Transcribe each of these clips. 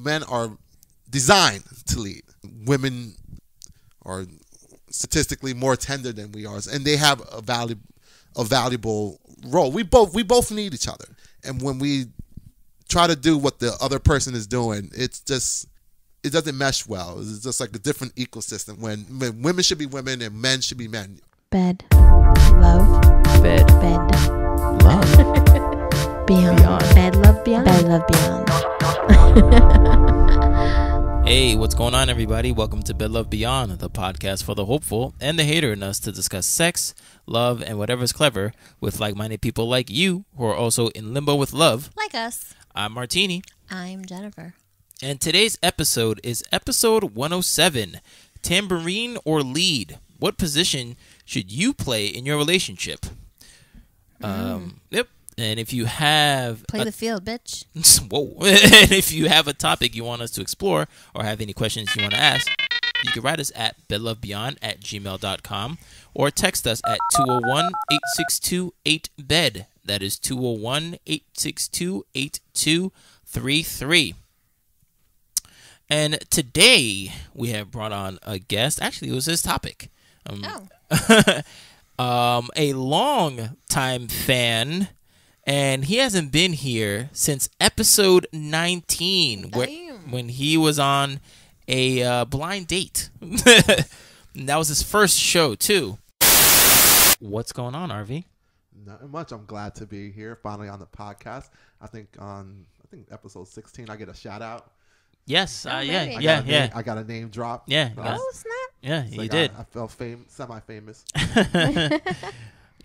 men are designed to lead. Women are statistically more tender than we are, and they have a valuable role. We both need each other, and when we try to do what the other person is doing, it doesn't mesh well. It's just like a different ecosystem when women should be women and men should be men. Bed, love, bed, love, beyond. Bed, love, beyond. Bed, love, beyond. Hey, what's going on, everybody? Welcome to Bed Love Beyond, the podcast for the hopeful and the hater in us to discuss sex, love, and whatever's clever with like-minded people like you who are also in limbo with love. Like us. I'm Martini. I'm Jennifer. And today's episode is episode 107, Tambourine or Lead. What position should you play in your relationship? Yep. And if you have... Play the field, bitch. Whoa. And if you have a topic you want us to explore or have any questions you want to ask, you can write us at bedlovebeyond@gmail.com or text us at 201-862-8-BED. That is 201-862-8233. And today we have brought on a guest. Actually, it was his topic. A long-time fan... And he hasn't been here since episode 19, when he was on a blind date. And that was his first show, too. What's going on, Arvie? Not much. I'm glad to be here, finally on the podcast. I think episode 16, I get a shout out. Yes, yeah. I got a name drop. Yeah. Oh, snap. Yeah, you did. I felt semi-famous.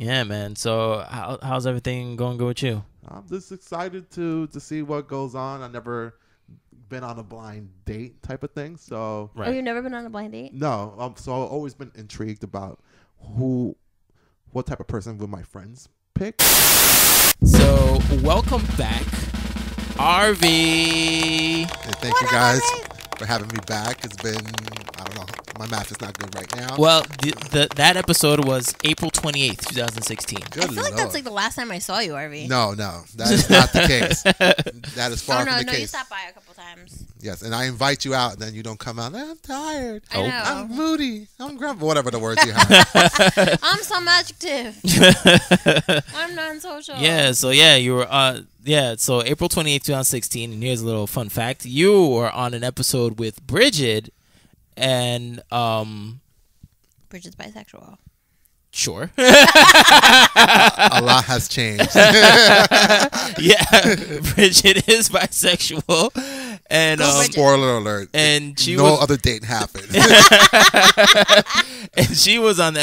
Yeah, man. So how's everything going with you? I'm just excited to see what goes on. I've never been on a blind date type of thing. So Right. Oh, you've never been on a blind date? No. So I've always been intrigued about what type of person would my friends pick. So welcome back, Arvie. And thank you guys for having me back. It's been, I don't know, my math is not good right now. Well, that episode was April 28th, 2016. Good I feel like Lord. that's like the last time I saw you, Arvie. No, that is not the case. That is far from the case. You stopped by a couple times. Yes, and I invite you out, and then you don't come out. I'm tired. I know. I'm moody. I'm grumpy. Whatever the words you have. I'm some adjective. I'm non-social. Yeah, so you were so April 28th, 2016, and here's a little fun fact. You were on an episode with Bridget, and Bridget's bisexual. Sure. A lot has changed. Yeah, Bridget is bisexual, and spoiler alert. And she other date happened. And she was on the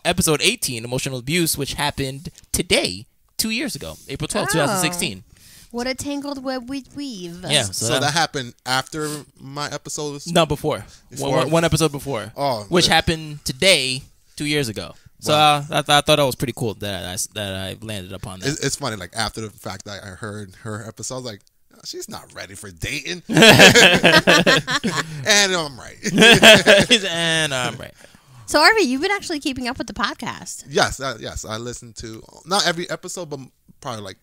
episode 18, emotional abuse, which happened today, 2 years ago, April 12th, 2016. What a tangled web we weave. Yeah, so that happened after my episode? No, before. One episode before. Oh, which happened today, 2 years ago. So wow. I thought that was pretty cool that I landed upon that. It's funny, like after the fact that I heard her episode, I was like, oh, she's not ready for dating. And I'm right. And I'm right. So, Arvie, you've been actually keeping up with the podcast. Yes. I listened to not every episode, but probably like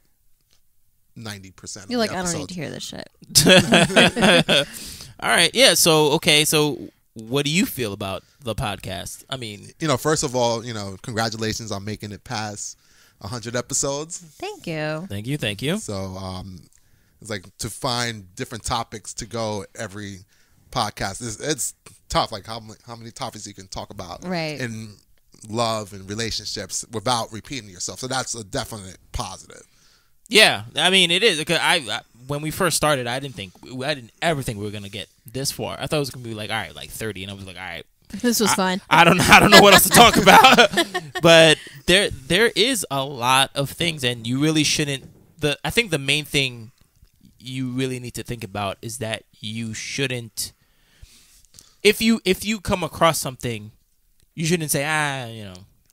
90%. You're like, I don't need to hear this shit. All right. Yeah. So what do you feel about the podcast? I mean, first of all, congratulations on making it past 100 episodes. Thank you. Thank you. So, it's like to find different topics to go every podcast. It's tough. Like how many topics you can talk about in love and relationships without repeating yourself. So that's a definite positive. Yeah, I mean it is because I when we first started, I didn't ever think we were gonna get this far. I thought it was gonna be like 30, and I was like, all right, this was fun. I don't know what else to talk about, but there is a lot of things, and you really shouldn't. I think the main thing you really need to think about is that you shouldn't. If you come across something, you shouldn't say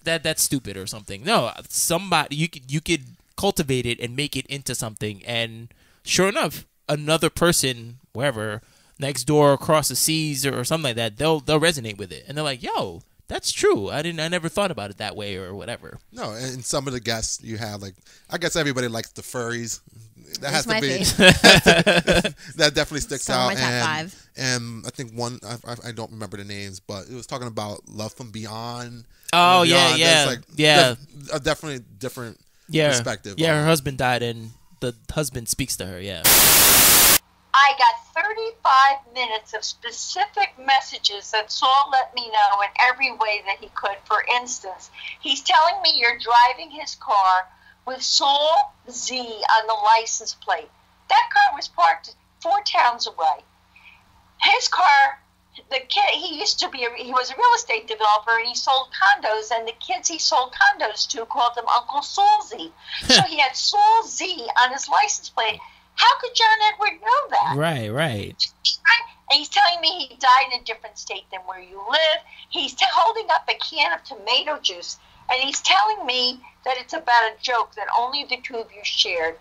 that's stupid or something. No, somebody you could cultivate it and make it into something, and sure enough, another person wherever next door across the seas or something like that, they'll resonate with it, and they're like, yo, that's true, I never thought about it that way or whatever. No, and some of the guests you have, like, I guess everybody likes the furries. That that definitely sticks So out. my top 5. And I think one, I don't remember the names, but it was talking about love from beyond. Oh, Beyond. yeah. There's, a definitely different perspective. Yeah, her husband died, and the husband speaks to her, yeah. I got 35 minutes of specific messages that Saul let me know in every way that he could. For instance, he's telling me you're driving his car with Saul Z on the license plate. That car was parked 4 towns away. His car, the kid, he was a real estate developer, and he sold condos, and the kids he sold condos to called him Uncle Saul Z. So he had Saul Z on his license plate. How could John Edward know that? Right. And he's telling me he died in a different state than where you live. He's holding up a can of tomato juice, and he's telling me that it's about a joke that only the two of you shared.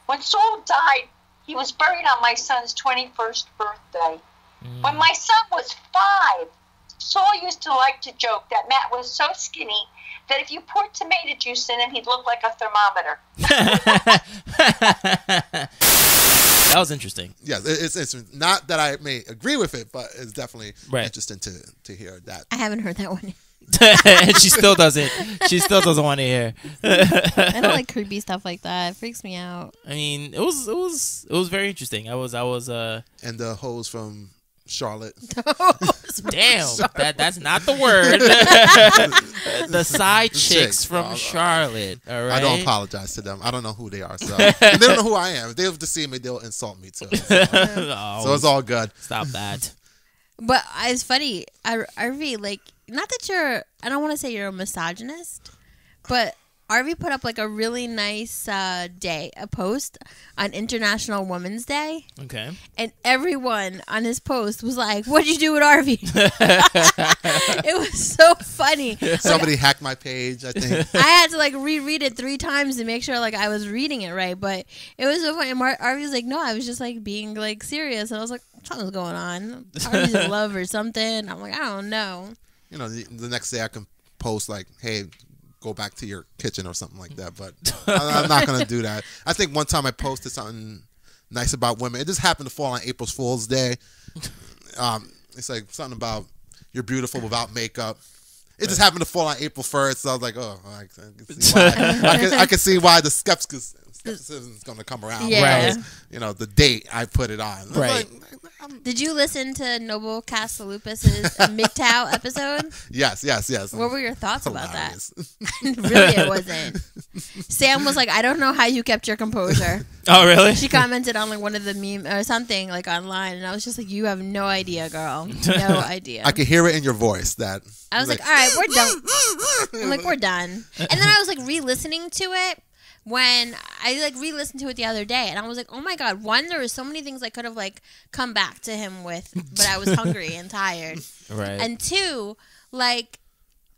When Saul died, he was buried on my son's 21st birthday. When my son was 5, Saul used to like to joke that Matt was so skinny that if you poured tomato juice in him, he'd look like a thermometer. That was interesting. Yes, it's interesting. Not that I may agree with it, but it's definitely interesting to hear that. I haven't heard that one. And she still doesn't. She still doesn't want to hear. I don't like creepy stuff like that. It freaks me out. I mean, it was very interesting. I was And the hoes from Charlotte. Damn, that's not the word. The side chicks from Charlotte. All right. I don't apologize to them. I don't know who they are, so and they don't know who I am. If they have to see me, they'll insult me too. So, so it's all good. Stop that. But it's funny, Arvie, like, not that you're, I don't want to say you're a misogynist, but Arvie put up like a really nice a post on International Women's Day. Okay. And everyone on his post was like, "What'd you do with Arvie?" It was so funny. Somebody hacked my page, I think. I had to like reread it 3 times to make sure like I was reading it right. But it was so funny. And Arvie was like, "No, I was just like being like serious." And I was like, "Something's going on. Arvie's in love or something." I'm like, I don't know. You know, the next day I can post like, "Hey, go back to your kitchen," or something like that. But I'm not going to do that. I think one time I posted something nice about women. It just happened to fall on April Fool's Day. It's like something about you're beautiful without makeup. It just happened to fall on April 1st. So I was like, oh, I can see why. I can see why the skepticism is going to come around. Yeah. Because, you know, the date I put it on. Right. Did you listen to Noble Castellupas's MGTOW episode? Yes. What were your thoughts about that? Hilarious. Really, it wasn't. Sam was like, "I don't know how you kept your composure." Oh, really? She commented on like one of the meme or something like online, and I was just like, "You have no idea, girl. No idea." I could hear it in your voice that I was like, "All right, we're done." I'm like, "We're done." And then I was like re-listening to it when I like re-listened to it the other day, and I was like, "Oh my god!" One, there were so many things I could have like come back to him with, but I was hungry and tired. Right. And 2, like,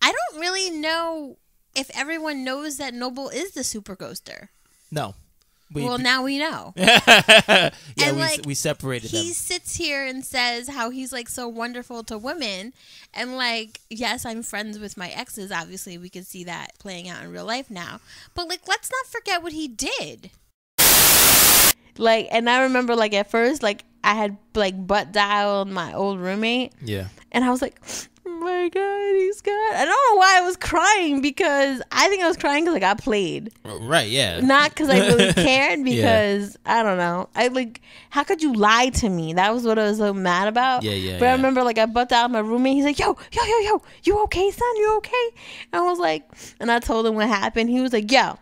I don't really know if everyone knows that Noble is the super ghoster. No. Well, now we know. Yeah, And, like, we separated them. He sits here and says how he's like so wonderful to women, and like, yes, I'm friends with my exes. Obviously, we can see that playing out in real life now. But like, let's not forget what he did. Like, and I remember like at first, like I had like butt dialed my old roommate. Yeah. And I was like, "Oh my god, he's got." I don't know why I was crying, because I think I was crying because I got played. Right. Yeah. Not because I really cared, because I don't know. I like, how could you lie to me? That was what I was so mad about. Yeah. But I remember like I butt out my roommate. He's like, yo, you okay, son? You okay? And I was like, and I told him what happened. He was like, yo,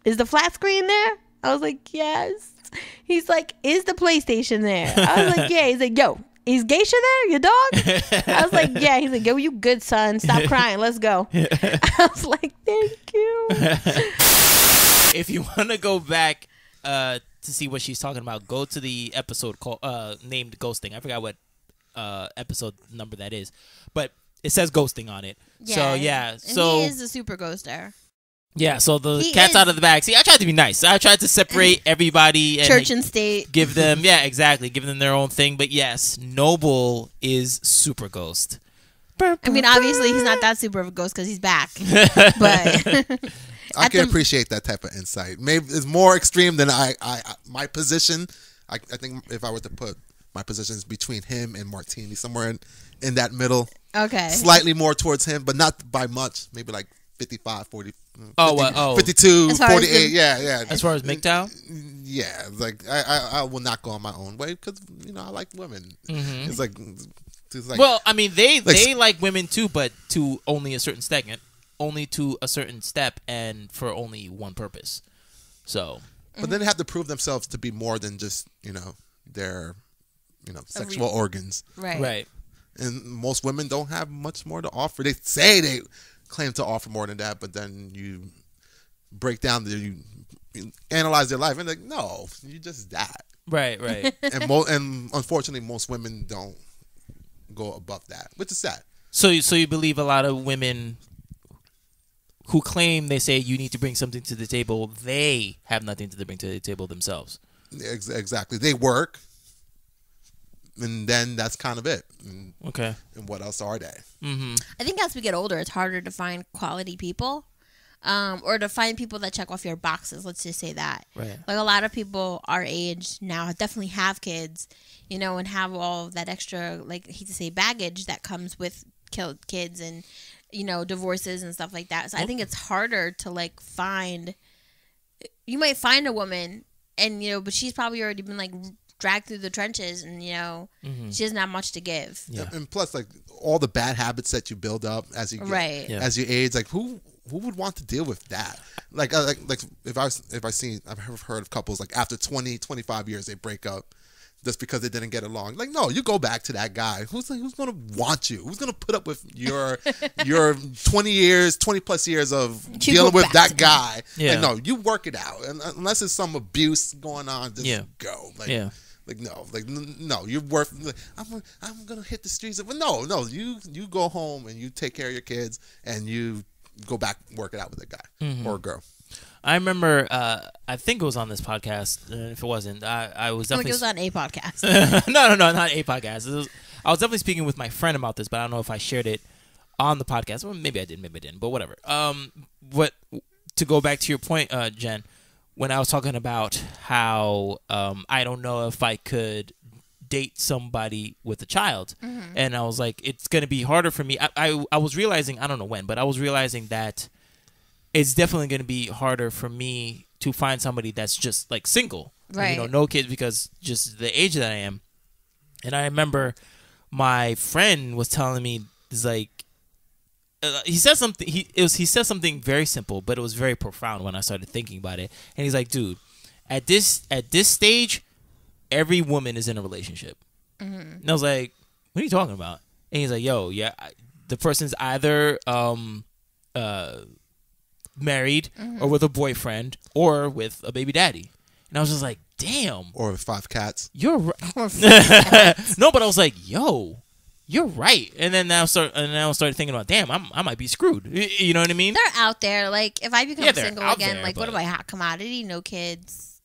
is the flat screen there? I was like, yes. He's like, is the PlayStation there? I was like, yeah. He's like, yo, is Geisha there, your dog? I was like, yeah. He's like, yo, you good, son. Stop crying. Let's go. I was like, thank you. If you want to go back to see what she's talking about, go to the episode called named Ghosting. I forgot what episode number that is, but it says ghosting on it. So yeah. And So he is a super ghoster. yeah. So the He cat's is- out of the bag. See, I tried to be nice. I tried to separate everybody and Church and state. give them give them their own thing. But yes, Noble is super ghost. I mean, obviously, he's not that super of a ghost because he's back. But I can appreciate that type of insight. Maybe it's more extreme than my position. I think if I were to put my positions between him and Martini, somewhere in that middle, Okay. slightly more towards him, but not by much. Maybe like 55, 40. 52, As far as 48. the- Yeah. As far as MGTOW? Yeah, like I will not go on my own way because I like women. It's like Well, I mean, they like- like women too, but to only a certain segment, only to a certain step, and for only one purpose. So, but then they have to prove themselves to be more than just their sexual organs. right. And most women don't have much more to offer. They say they claim to offer more than that, but then you break down you analyze their life and like, no, you just that. Right. And unfortunately, most women don't go above that, which is sad. So you believe a lot of women who claim they say you need to bring something to the table, they have nothing to bring to the table themselves. Exactly. They work, and then that's kind of it. Okay. And what else are they? Mm-hmm. I think as we get older, it's harder to find quality people, or to find people that check off your boxes. Let's just say that. Right. Like a lot of people our age now definitely have kids, and have all of that extra, like I hate to say, baggage that comes with kids and divorces and stuff like that. So I think it's harder to like find. You might find a woman, and but she's probably already been like dragged through the trenches, and she doesn't have much to give. Yeah. And plus, like all the bad habits that you build up as you get, Right. Yeah. as you age, like who would want to deal with that? Like if I've heard of couples like after 20, 25 years they break up just because they didn't get along. Like, no, you go back to that guy. Who's going to want you? Who's going to put up with your 20 plus years of You dealing go with back that to guy? Yeah. Like, no, you work it out. And unless there's some abuse going on, just go. Like, Yeah. Like, no, no, you're worth. Like, I'm gonna hit the streets. But no, you go home and you take care of your kids and you go back and work it out with a guy or a girl. I remember, I think it was on this podcast. If it wasn't, I was Like definitely it was on a podcast. no, not a podcast. I was definitely speaking with my friend about this, but I don't know if I shared it on the podcast. Well, maybe I did, maybe I didn't, but whatever. What to go back to your point, Jen, when I was talking about how I don't know if I could date somebody with a child, and I was like, it's gonna be harder for me. I was realizing, I don't know when, but I was realizing that it's definitely gonna be harder for me to find somebody that's just like single, Right. no kids, because just the age that I am. And I remember my friend was telling me, it's like, he said something. He said something very simple, but it was very profound when I started thinking about it. And he's like, "Dude, at this stage, every woman is in a relationship." And I was like, "What are you talking about?" And he's like, "Yo, yeah, the person's either married or with a boyfriend or with a baby daddy." And I was just like, "Damn." Or with 5 cats. You're right. No, but I was like, "Yo, you're right." And then now started thinking about, damn, I might be screwed. You know what I mean? They're out there. Like if I become Yeah, they're single out again, there, like what but- am I, hot commodity? No kids,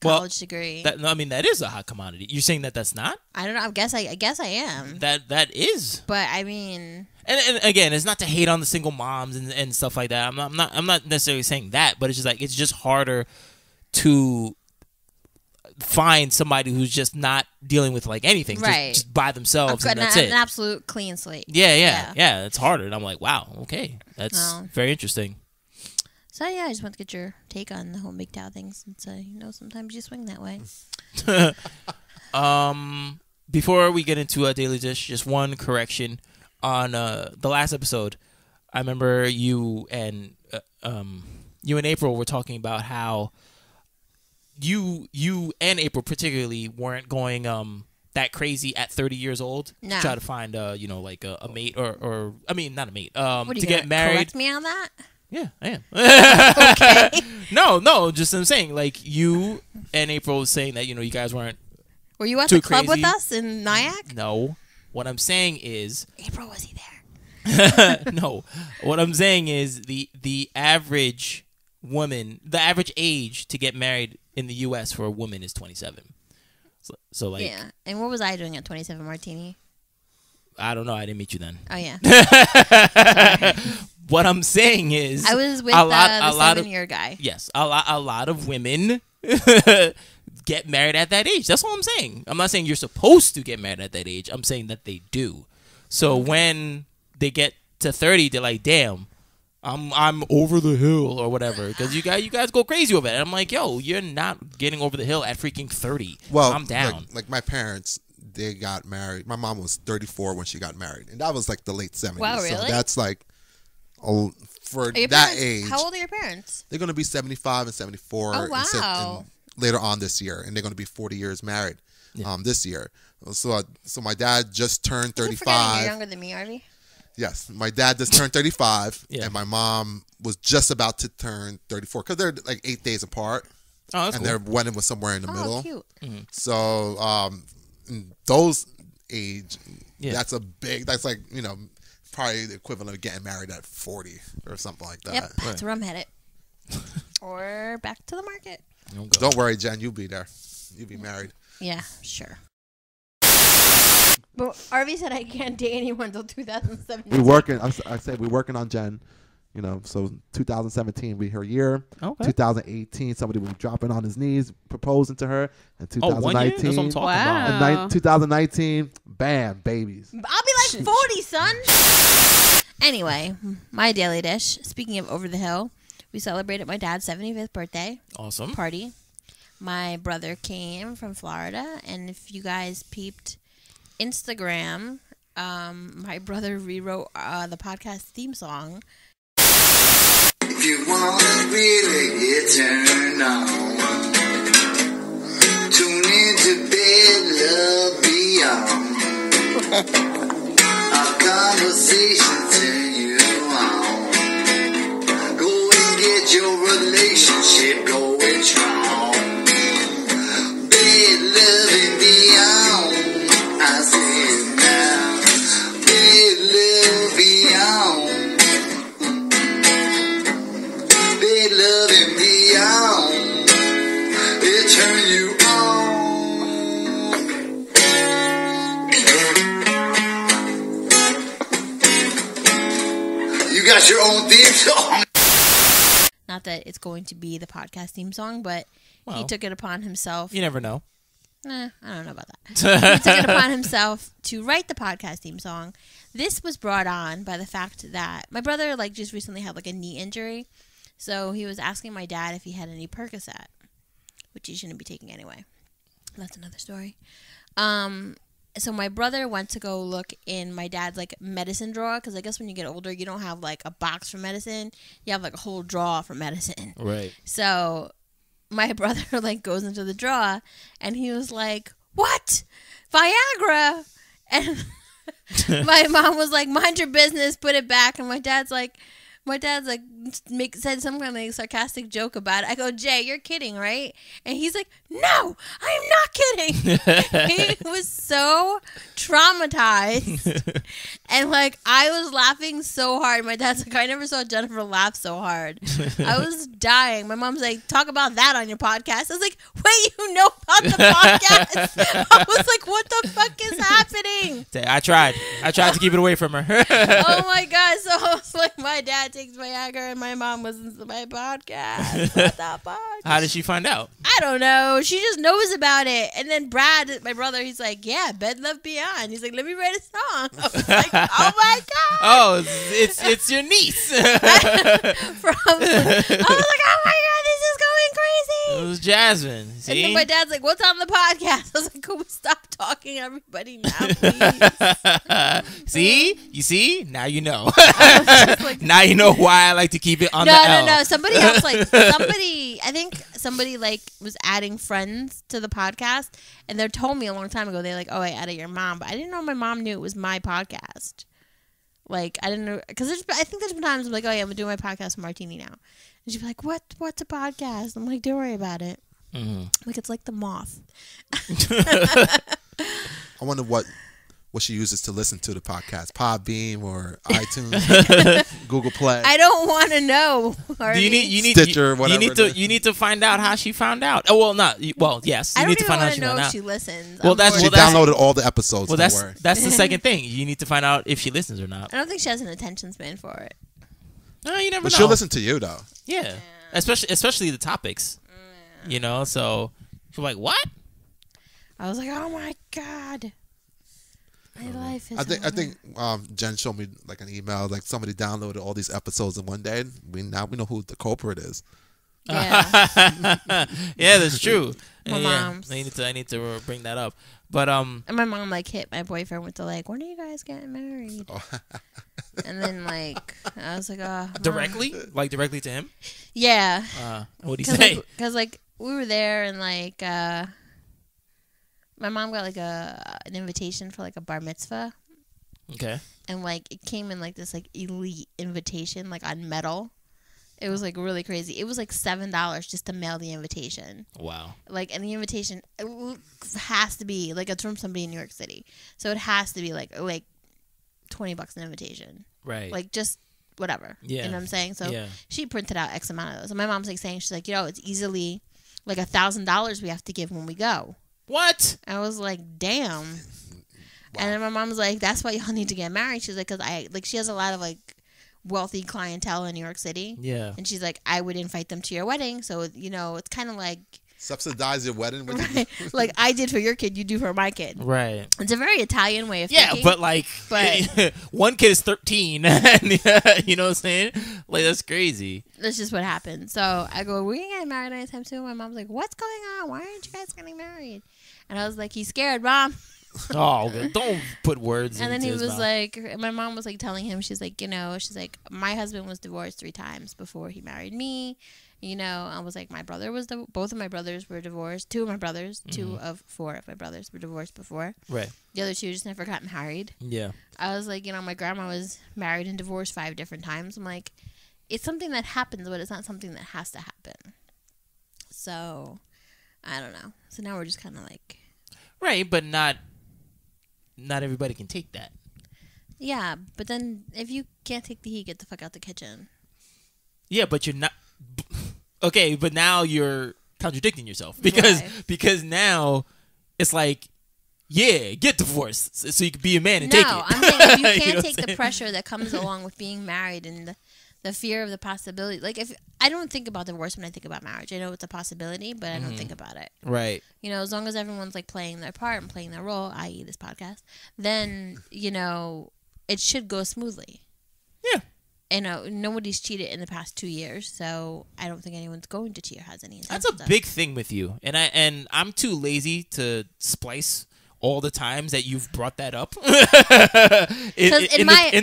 Well, college degree. That is a hot commodity. You're saying that's not? I don't know. I guess I am. That is. But I mean, And again, it's not to hate on the single moms and stuff like that. I'm not necessarily saying that, but it's just like it's just harder to find somebody who's just not dealing with like anything, Right. just by themselves, and that's an it. absolute clean slate. Yeah, it's harder. And I'm like, wow, okay, that's Well. very interesting. So yeah, I just want to get your take on the whole MGTOW thing, since sometimes you swing that way. Before we get into a daily dish, just one correction on the last episode. I remember you and April were talking about how you and April particularly weren't going that crazy at 30 years old No. to try to find like a mate or I mean not a mate What are to you get gonna married. correct me on that? Yeah, I am. No, just I'm saying, like, you and April was saying that, you guys weren't. Were you at Too the club crazy. with us in Nyack? No. What I'm saying is. April, was he there? No. What I'm saying is the average woman, the average age to get married in the U.S. for a woman is 27. So like. Yeah. And what was I doing at 27 Martini? I don't know. I didn't meet you then. Oh, yeah. What I'm saying is. I was with the the 7-year guy. Yes. A lot of women get married at that age. That's all I'm saying. I'm not saying you're supposed to get married at that age. I'm saying that they do. So when they get to 30, they're like, damn, I'm over the hill or whatever, because you guys go crazy over it. And I'm like, yo, you're not getting over the hill at freaking 30. Well, I'm down. Like my parents, they got married. My mom was 34 when she got married, and that was like the late 70s. Wow, really? So that's like, for Are your that parents- age. How old are your parents? They're going to be 75 and 74 Oh, wow. and later on this year, and they're going to be 40 years married this year. So my dad just turned You're forgetting 35. you're younger than me, Arvie. Yes, my dad just turned 35, Yeah. and my mom was just about to turn 34 because they're like 8 days apart, Oh, that's and cool. their wedding was somewhere in the Oh, middle. cute. So in those age, Yeah. that's like, probably the equivalent of getting married at 40 or something like that. Yep, that's where I'm headed. Or back to the market. Don't worry, Jen, you'll be there. You'll be married. Yeah, sure. But Arvie said I can't date anyone until 2017. We're working. I said we're working on Jen. So 2017 be her year. Okay. 2018, somebody will be dropping on his knees, proposing to her. And 2019, 1 year? That's what I'm talking Wow. about. 2019, bam, babies. I'll be like 40, son. Anyway, my daily dish. Speaking of over the hill, we celebrated my dad's 75th birthday Awesome. party. My brother came from Florida, and if you guys peeped Instagram, my brother rewrote the podcast theme song. If you wanna really get turned on, tune into Bed Love Beyond. Our conversation turn you on. Go and get your relationship going strong. Bed Love and Beyond. I say it now. Bed Love Beyond. Bed Love and Beyond. It turn you on. You got your own theme song. Not that it's going to be the podcast theme song, but he Well, took it upon himself. You never know. I don't know about that. He took it upon himself to write the podcast theme song. This was brought on by the fact that my brother just recently had a knee injury. So he was asking my dad if he had any Percocet, which he shouldn't be taking anyway. That's another story. So my brother went to go look in my dad's medicine drawer, because I guess when you get older, you don't have a box for medicine. You have a whole drawer for medicine. Right. So my brother goes into the drawer, and he was like, "What? Viagra?" And my mom was like, "Mind your business, put it back." And my dad's said some kind of sarcastic joke about it. I go, "Jay, you're kidding, right?" And he's like, "No, I'm not kidding." He was so traumatized. And I was laughing so hard. My dad's like, "I never saw Jennifer laugh so hard." I was dying. My mom's like, "Talk about that on your podcast." I was like, "Wait, you know about the podcast?" I was like, "What the fuck is happening?" I tried to keep it away from her. Oh my god! So I was like, my dad takes Viagra and my mom listens to my podcast. What the fuck? How did she find out? I don't know. She just knows about it. And then Brad, my brother, he's like, "Yeah, Bed Love Beyond." He's like, "Let me write a song." I was like, "Oh my god!" Oh, it's your niece. I was like, "Oh my god, this is going crazy." It was Jasmine. And See? then my dad's like, "What's on the podcast?" I was like, "Could we stop talking, everybody, now, please?" See? You see? Now you know. Like, Now you know why I like to keep it on the no, L. no. Somebody else, I think somebody was adding friends to the podcast, and they told me a long time ago, they're like, "Oh, I added your mom," but I didn't know my mom knew it was my podcast. I didn't know, because I think there's been times I'm like, "Oh yeah, I'm gonna do my podcast with Martini now," and she'd be like, "What's a podcast?" I'm like, "Don't worry about it." Mm-hmm. It's like the moth. I wonder what she uses to listen to the podcast. Podbeam or iTunes, Google Play. I don't want to know. Do you need Stitcher, whatever it is. you need to find out how she found out. Oh well, not well. Yes, you I need don't to even find out how want she to know found if out. she listens. Well, I'm that's- She bored. downloaded all the episodes. Well, don't worry. that's the second thing. You need to find out if she listens or not. I don't think she has an attention span for it. No, you never But know. she'll listen to you though. Yeah, especially the topics. So She's like, what? I was like, oh my God. My life is I think Jen showed me like an email, like somebody downloaded all these episodes in one day. And we know who the culprit is. Yeah. Yeah, that's true. My mom's. I need to bring that up. But And my mom like hit my boyfriend with the like, when are you guys getting married? And then like I was like, oh, Mom. directly to him. Yeah. What do you say? Because like we were there and like my mom got like an invitation for like a bar mitzvah. Okay. And like it came in like this like elite invitation like on metal. It was like really crazy. It was like $7 just to mail the invitation. Wow. Like, and the invitation has to be like it's from somebody in New York City, so it has to be like $20 an invitation. Right. Like just whatever. Yeah. You know what I'm saying? So Yeah. she printed out X amount of those. And my mom's like saying, she's like, it's easily like $1,000 we have to give when we go. What? I was like, damn. And then my mom's like, that's why y'all need to get married. She's like, because she has a lot of like wealthy clientele in New York City. Yeah. And she's like, I would invite them to your wedding. So, it's kind of like. Subsidize your wedding with Right. Like I did for your kid, you do for my kid. Right. It's a very Italian way of thinking. Yeah, but like, one kid is 13. And, you know what I'm saying? Like, that's crazy. That's just what happened. So I go, we ain't getting married anytime soon. My mom's like, what's going on? Why aren't you guys getting married? And I was like, he's scared, Mom. Oh, don't put words And then into he his was mouth. like, my mom was like telling him, she's like, my husband was divorced 3 times before he married me. I was like, both of my brothers were divorced. 2 of my brothers, 2 of 4 of my brothers were divorced before. Right. The other 2 just never got married. Yeah. I was like, my grandma was married and divorced 5 different times. I'm like, it's something that happens, but it's not something that has to happen. So, I don't know. So now we're just kind of like. Right, but not everybody can take that. Yeah, but then if you can't take the heat, get the fuck out the kitchen. Yeah, but you're not. Okay, but now you're contradicting yourself because now it's like, yeah, get divorced so you can be a man and take it. No, I'm saying if you You know can't what take I'm the saying? pressure that comes along with being married and the fear of the possibility. Like, if I don't think about divorce when I think about marriage. I know it's a possibility, but I don't think about it. Right. As long as everyone's like playing their part and playing their role, i.e. this podcast, then, it should go smoothly. Yeah. And nobody's cheated in the past 2 years, so I don't think anyone's going to cheat or has any intention. That's a big thing with you, and I'm too lazy to splice all the times that you've brought that up in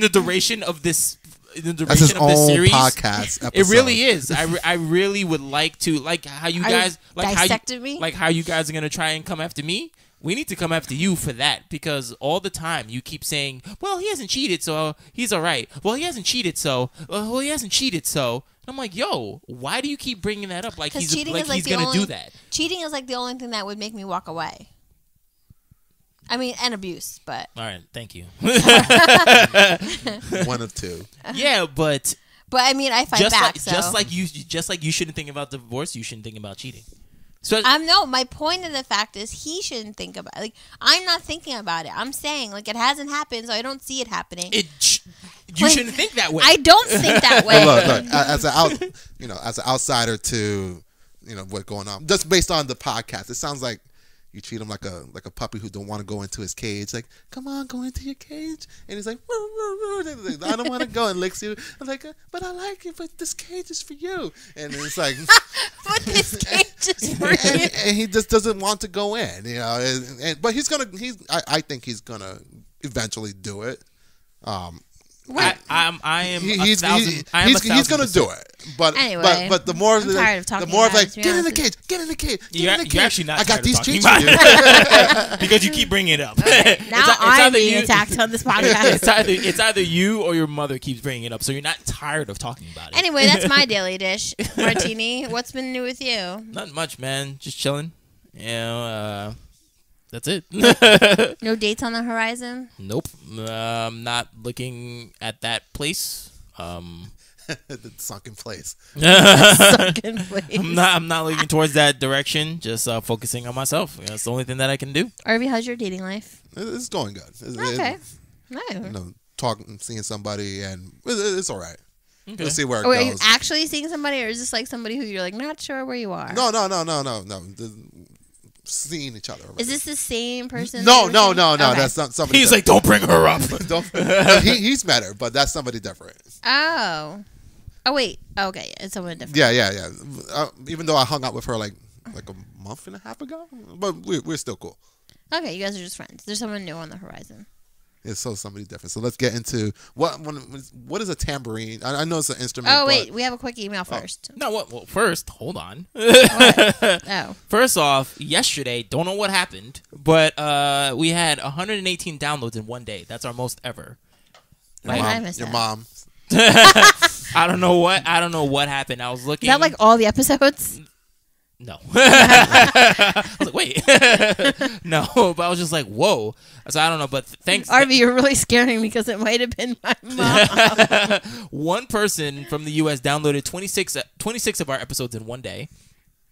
the duration of this. In the That's his duration of this own series, podcast episode. it really is. I really would like to how you guys dissected me? Like how you guys are gonna try and come after me. We need to come after you for that because all the time you keep saying, "Well, he hasn't cheated, so he's all right." Well, he hasn't cheated, so he hasn't cheated, so. I'm like, yo, why do you keep bringing that up? Like he's gonna do that. Cheating is like the only thing that would make me walk away. I mean, and abuse, but. All right, thank you. One of 2. Yeah, but I mean, I fight back. Just like you shouldn't think about divorce, you shouldn't think about cheating. So no, my point of the fact is he shouldn't think about it. Like, I'm not thinking about it. I'm saying, like, it hasn't happened, so I don't see it happening. You shouldn't think that way. I don't think that way. Look, as an outsider to what's going on, just based on the podcast, it sounds like you treat him like a puppy who don't want to go into his cage. Like, come on, go into your cage. And he's like, I don't want to go, and licks you. I'm like, but I like it, but this cage is for you. And it's like, but this cage is for you. And he just doesn't want to go in, but I think he's gonna eventually do it. He's gonna do it. But anyway, but the more I'm tired of talking the more about like it, to be get in the honest. cage, get in the cage, You're actually not. I got these talking treats about for you. it. Because you keep bringing it up. Now I'm being attacked on this podcast. It's either you or your mother keeps bringing it up, so you're not tired of talking about it. Anyway, that's my daily dish. Martini, what's been new with you? Not much, man. Just chilling. That's it. No dates on the horizon? Nope. I'm not looking at that place. The sunken place. Sunken place. I'm not looking towards that direction. Just focusing on myself. That's the only thing that I can do. Arvie, how's your dating life? It's going good. Okay. No. Talking, seeing somebody, and it's all right. Okay. Let's see where it Are goes. you actually seeing somebody, or is this like somebody who you're like not sure where you are? No. seen each other. Already. Is this the same person? No. Okay. That's not somebody. He's like, don't bring her up. He's met her, but that's somebody different. Oh wait. Okay, it's someone different. Yeah. Even though I hung out with her like a month and a half ago, but we're still cool. Okay, you guys are just friends. There's someone new on the horizon. It's so somebody different. So let's get into what is a tambourine? I know it's an instrument. Oh wait, we have a quick email first. No, what? Well, first, hold on. Oh, First off, yesterday, don't know what happened, but we had 118 downloads in one day. That's our most ever. Like, I missed Your that. mom. I don't know what happened. I was looking. Is that like all the episodes? No. I was like, wait. No, but I was just like, whoa. So I don't know, but thanks. Arvie, you're really scaring me because it might have been my mom. One person from the U.S. downloaded 26 of our episodes in one day,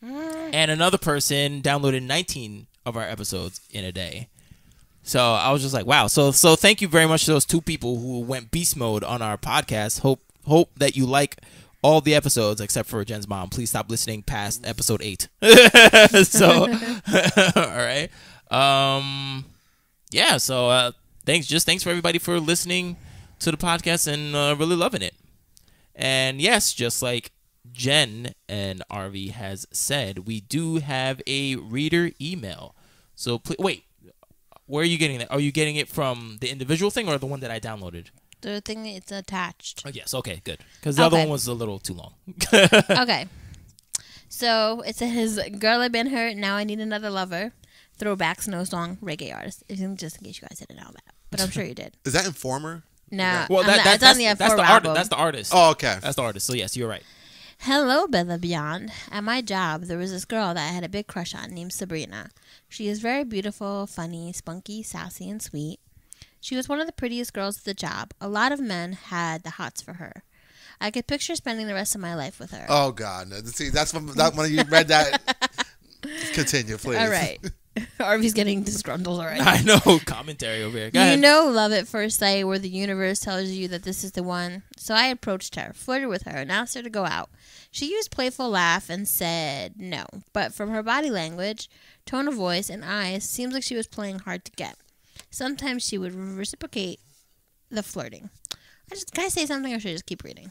and another person downloaded 19 of our episodes in a day. So I was just like, wow. So thank you very much to those two people who went beast mode on our podcast. Hope that you like all the episodes except for Jen's mom. Please stop listening past episode 8. So, all right. Yeah. So, thanks for everybody for listening to the podcast and really loving it. And yes, just like Jen and Arvie has said, we do have a reader email. So wait, where are you getting that? Are you getting it from the individual thing or the one that I downloaded? The thing it's attached. Oh, yes. Okay, good. Because the other one was a little too long. Okay. So it says, "Girl, I've been hurt. Now I need another lover." Throwback snow song reggae artist. Just in case you guys didn't know that, but I'm sure you did. Is that Informer? No, Well, it's on the Informer album. That's the artist. Oh, okay. That's the artist. So yes, you're right. Hello, Bella Beyond. At my job, there was this girl that I had a big crush on named Sabrina. She is very beautiful, funny, spunky, sassy, and sweet. She was one of the prettiest girls at the job. A lot of men had the hots for her. I could picture spending the rest of my life with her. Oh God! See, that's when you read that. Continue, please. All right. Arvie's getting disgruntled already. I know commentary over here. Go ahead. You know love at first sight where the universe tells you that this is the one. So I approached her, flirted with her, and asked her to go out. She used playful laugh and said no. But from her body language, tone of voice, and eyes, seems like she was playing hard to get. Sometimes she would reciprocate the flirting. Can I say something or should I just keep reading?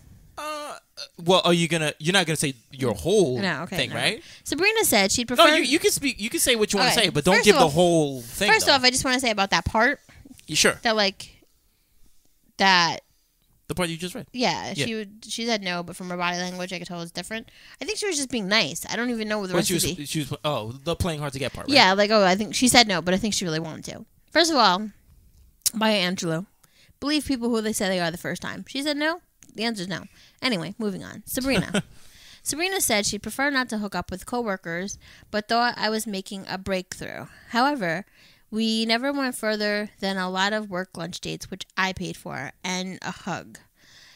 Well, you're not gonna say your whole thing, no. right? Sabrina said she'd prefer. No, you can speak. You can say what you want to Okay. say, but don't First give of the all- whole thing. First off, I just want to say about that part sure. that The part you just read. yeah, Yeah. she said no, but from her body language I could tell it was different. I think she was just being nice. I don't even know what the rest of the She was the playing hard to get part. Right? Yeah, like I think she said no, but I think she really wanted to. First of all, Maya Angelou, believe people who they say they are the first time. She said no. The answer is no. Anyway, moving on. Sabrina. Sabrina said she'd prefer not to hook up with coworkers, but thought I was making a breakthrough. However, we never went further than a lot of work lunch dates, which I paid for, and a hug.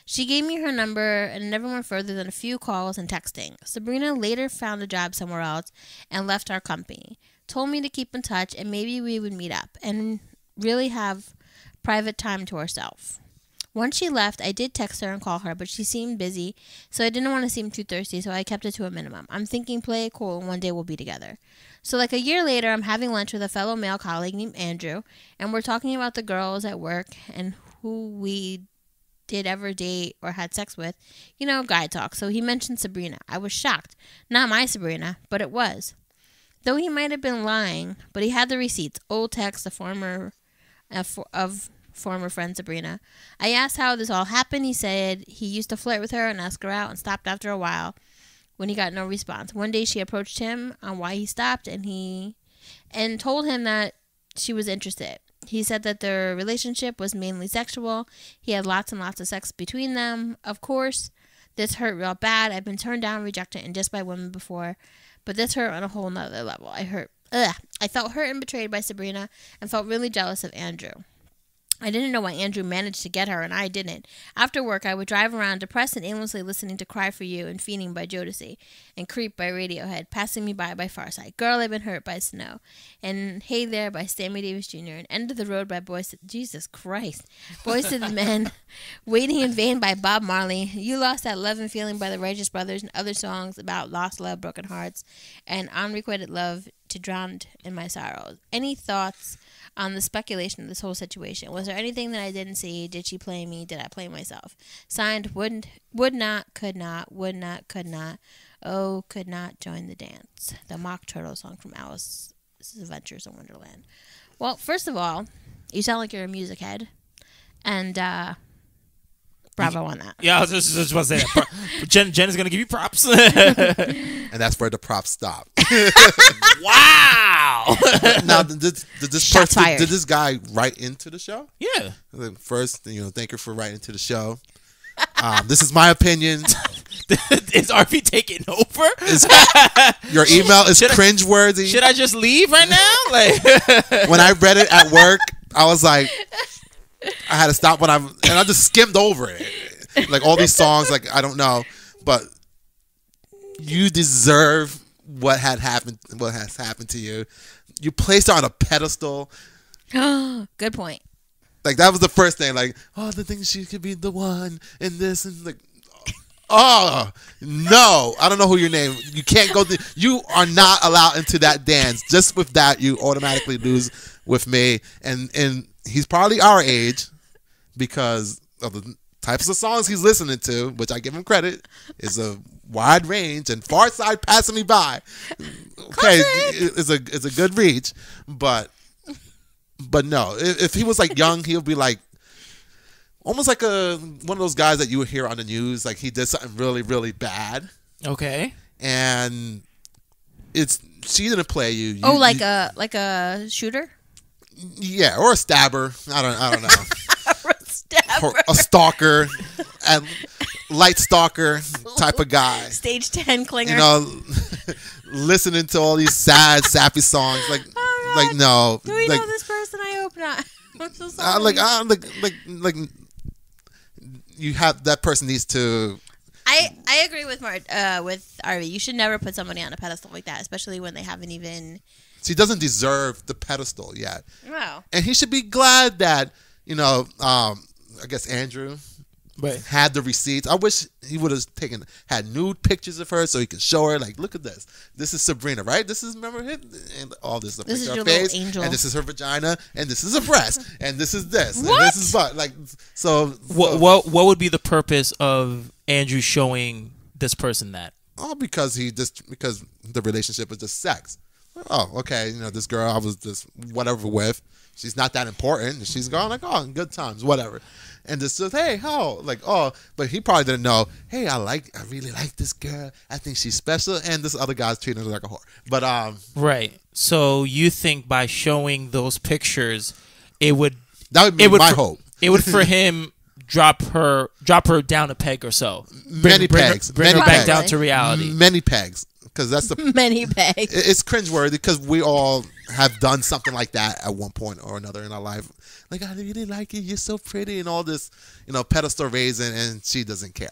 She gave me her number and never went further than a few calls and texting. Sabrina later found a job somewhere else and left our company. Told me to keep in touch and maybe we would meet up and really have private time to ourselves. Once she left, I did text her and call her, but she seemed busy, so I didn't want to seem too thirsty, so I kept it to a minimum. I'm thinking play it cool and one day we'll be together. So like a year later, I'm having lunch with a fellow male colleague named Andrew, and we're talking about the girls at work and who we did ever date or had sex with. You know, guy talk. So he mentioned Sabrina. I was shocked. Not my Sabrina, but it was. Though he might have been lying, but he had the receipts. Old text, the former friend Sabrina. I asked how this all happened. He said he used to flirt with her and ask her out and stopped after a while when he got no response. One day she approached him on why he stopped and told him that she was interested. He said that their relationship was mainly sexual. He had lots and lots of sex between them. Of course, this hurt real bad. I've been turned down, rejected, and dissed by women before, but this hurt on a whole nother level. I felt hurt and betrayed by Sabrina and felt really jealous of Andrew. I didn't know why Andrew managed to get her and I didn't. After work, I would drive around depressed and aimlessly listening to Cry For You and Fiending by Jodeci and Creep by Radiohead, Passing Me By Farside, Girl I've Been Hurt by Snow, and Hey There by Sammy Davis Jr., and End of the Road by Boys to the Men, Waiting in Vain by Bob Marley, You Lost That Love and Feeling by the Righteous Brothers, and other songs about lost love, broken hearts, and unrequited love to drown in my sorrows. Any thoughts on the speculation of this whole situation? Was there anything that I didn't see? Did she play me? Did I play myself? Signed, would not, could not, would not, could not. Oh, could not join the dance. The Mock Turtle song from Alice's Adventures in Wonderland. Well, first of all, you sound like you're a music head. And, bravo on that. Yeah, I was just about to say that. Jen is going to give you props. And that's where the props stop. Wow. Now, did this Shots fired. did this guy write into the show? Yeah. First, thank you for writing into the show. This is my opinion. Is Arvie taking over? Your email is cringeworthy. Should I just leave right now? Like, when I read it at work, I was like, I had to stop and I just skimmed over it. Like all these songs, like I don't know, but you deserve what has happened to you. You placed her on a pedestal. Good point. Like that was the first thing. Like, oh, the thing she could be the one and this and like, oh no, I don't know who your name. You can't go. You are not allowed into that dance. Just with that, you automatically lose with me. And he's probably our age because of the types of songs he's listening to, which I give him credit, is a wide range. And Far Side Passing Me By, okay, is a good reach, but no, if he was like young, he'll be like almost like one of those guys that you would hear on the news, like he did something really, really bad. okay. And she didn't play you. Like a shooter? Yeah, or a stabber. I don't know. Stabber. Or a stalker, and light stalker type of guy. Stage 10 clinger. Listening to all these sad, sappy songs. Like, like no. Do we like, know this person? I hope not. I'm so sorry. Like you have that person needs to. I agree with Arvie. You should never put somebody on a pedestal like that, especially when they haven't even. She doesn't deserve the pedestal yet. Wow. And he should be glad that I guess Andrew had the receipts. I wish he would have had nude pictures of her so he could show her, like, look at this. This is Sabrina, right? This is, remember him? And all this. This is her your face, little angel. and this is her vagina, and this is a breast, and this is this, What? and this is butt. Like, so. What would be the purpose of Andrew showing this person that? Oh, because because the relationship is just sex. Oh, okay. This girl I was just whatever with. She's not that important. She's gone like, oh, good times, whatever. And this says, hey, how? Like, oh, but he probably didn't know. Hey, I really like this girl. I think she's special. And this other guy's treating her like a whore. But right. So you think by showing those pictures, that would be my hope. It would for him drop her down a peg or so. Many pegs. Bring her back down to reality. Many pegs. Because that's the many pegs. It's cringeworthy because we all have done something like that at one point or another in our life. Like, I really like you. You're so pretty and all this, pedestal raising, and she doesn't care,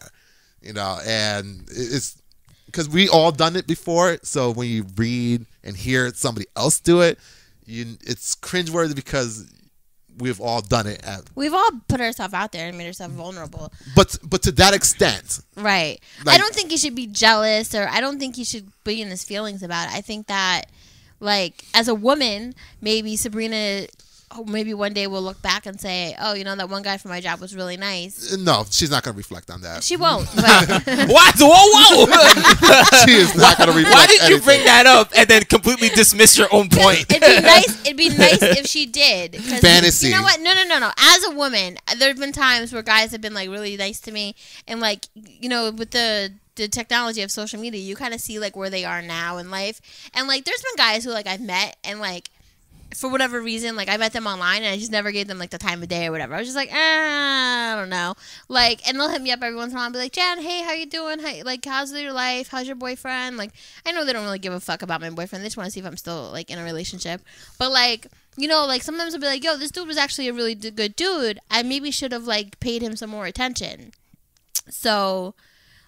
and it's because we all done it before. So when you read and hear somebody else do it, it's cringeworthy because we've all done it. We've all put ourselves out there and made ourselves vulnerable. But to that extent. Right. Like, I don't think you should be jealous, or I don't think you should be in his feelings about it. I think that, like, as a woman, maybe Sabrina, maybe one day will look back and say, oh, that one guy from my job was really nice. No, she's not going to reflect on that. She won't. But What? Whoa. She is not going to reflect. Why did you bring that up and then completely dismiss your own point? It'd be nice if she did. Fantasy. You know what? No. As a woman, there have been times where guys have been, like, really nice to me. And, like, with the technology of social media, you kind of see, like, where they are now in life. And, like, there's been guys who, like, I've met and, like, for whatever reason, like, I met them online and I just never gave them, like, the time of day or whatever. I was just like, I don't know. Like, and they'll hit me up every once in a while and be like, Jan, hey, how you doing? How's your life? How's your boyfriend? Like, I know they don't really give a fuck about my boyfriend. They just want to see if I'm still, like, in a relationship. But, like, like, sometimes I'll be like, yo, this dude was actually a really good dude. I maybe should have, like, paid him some more attention. So,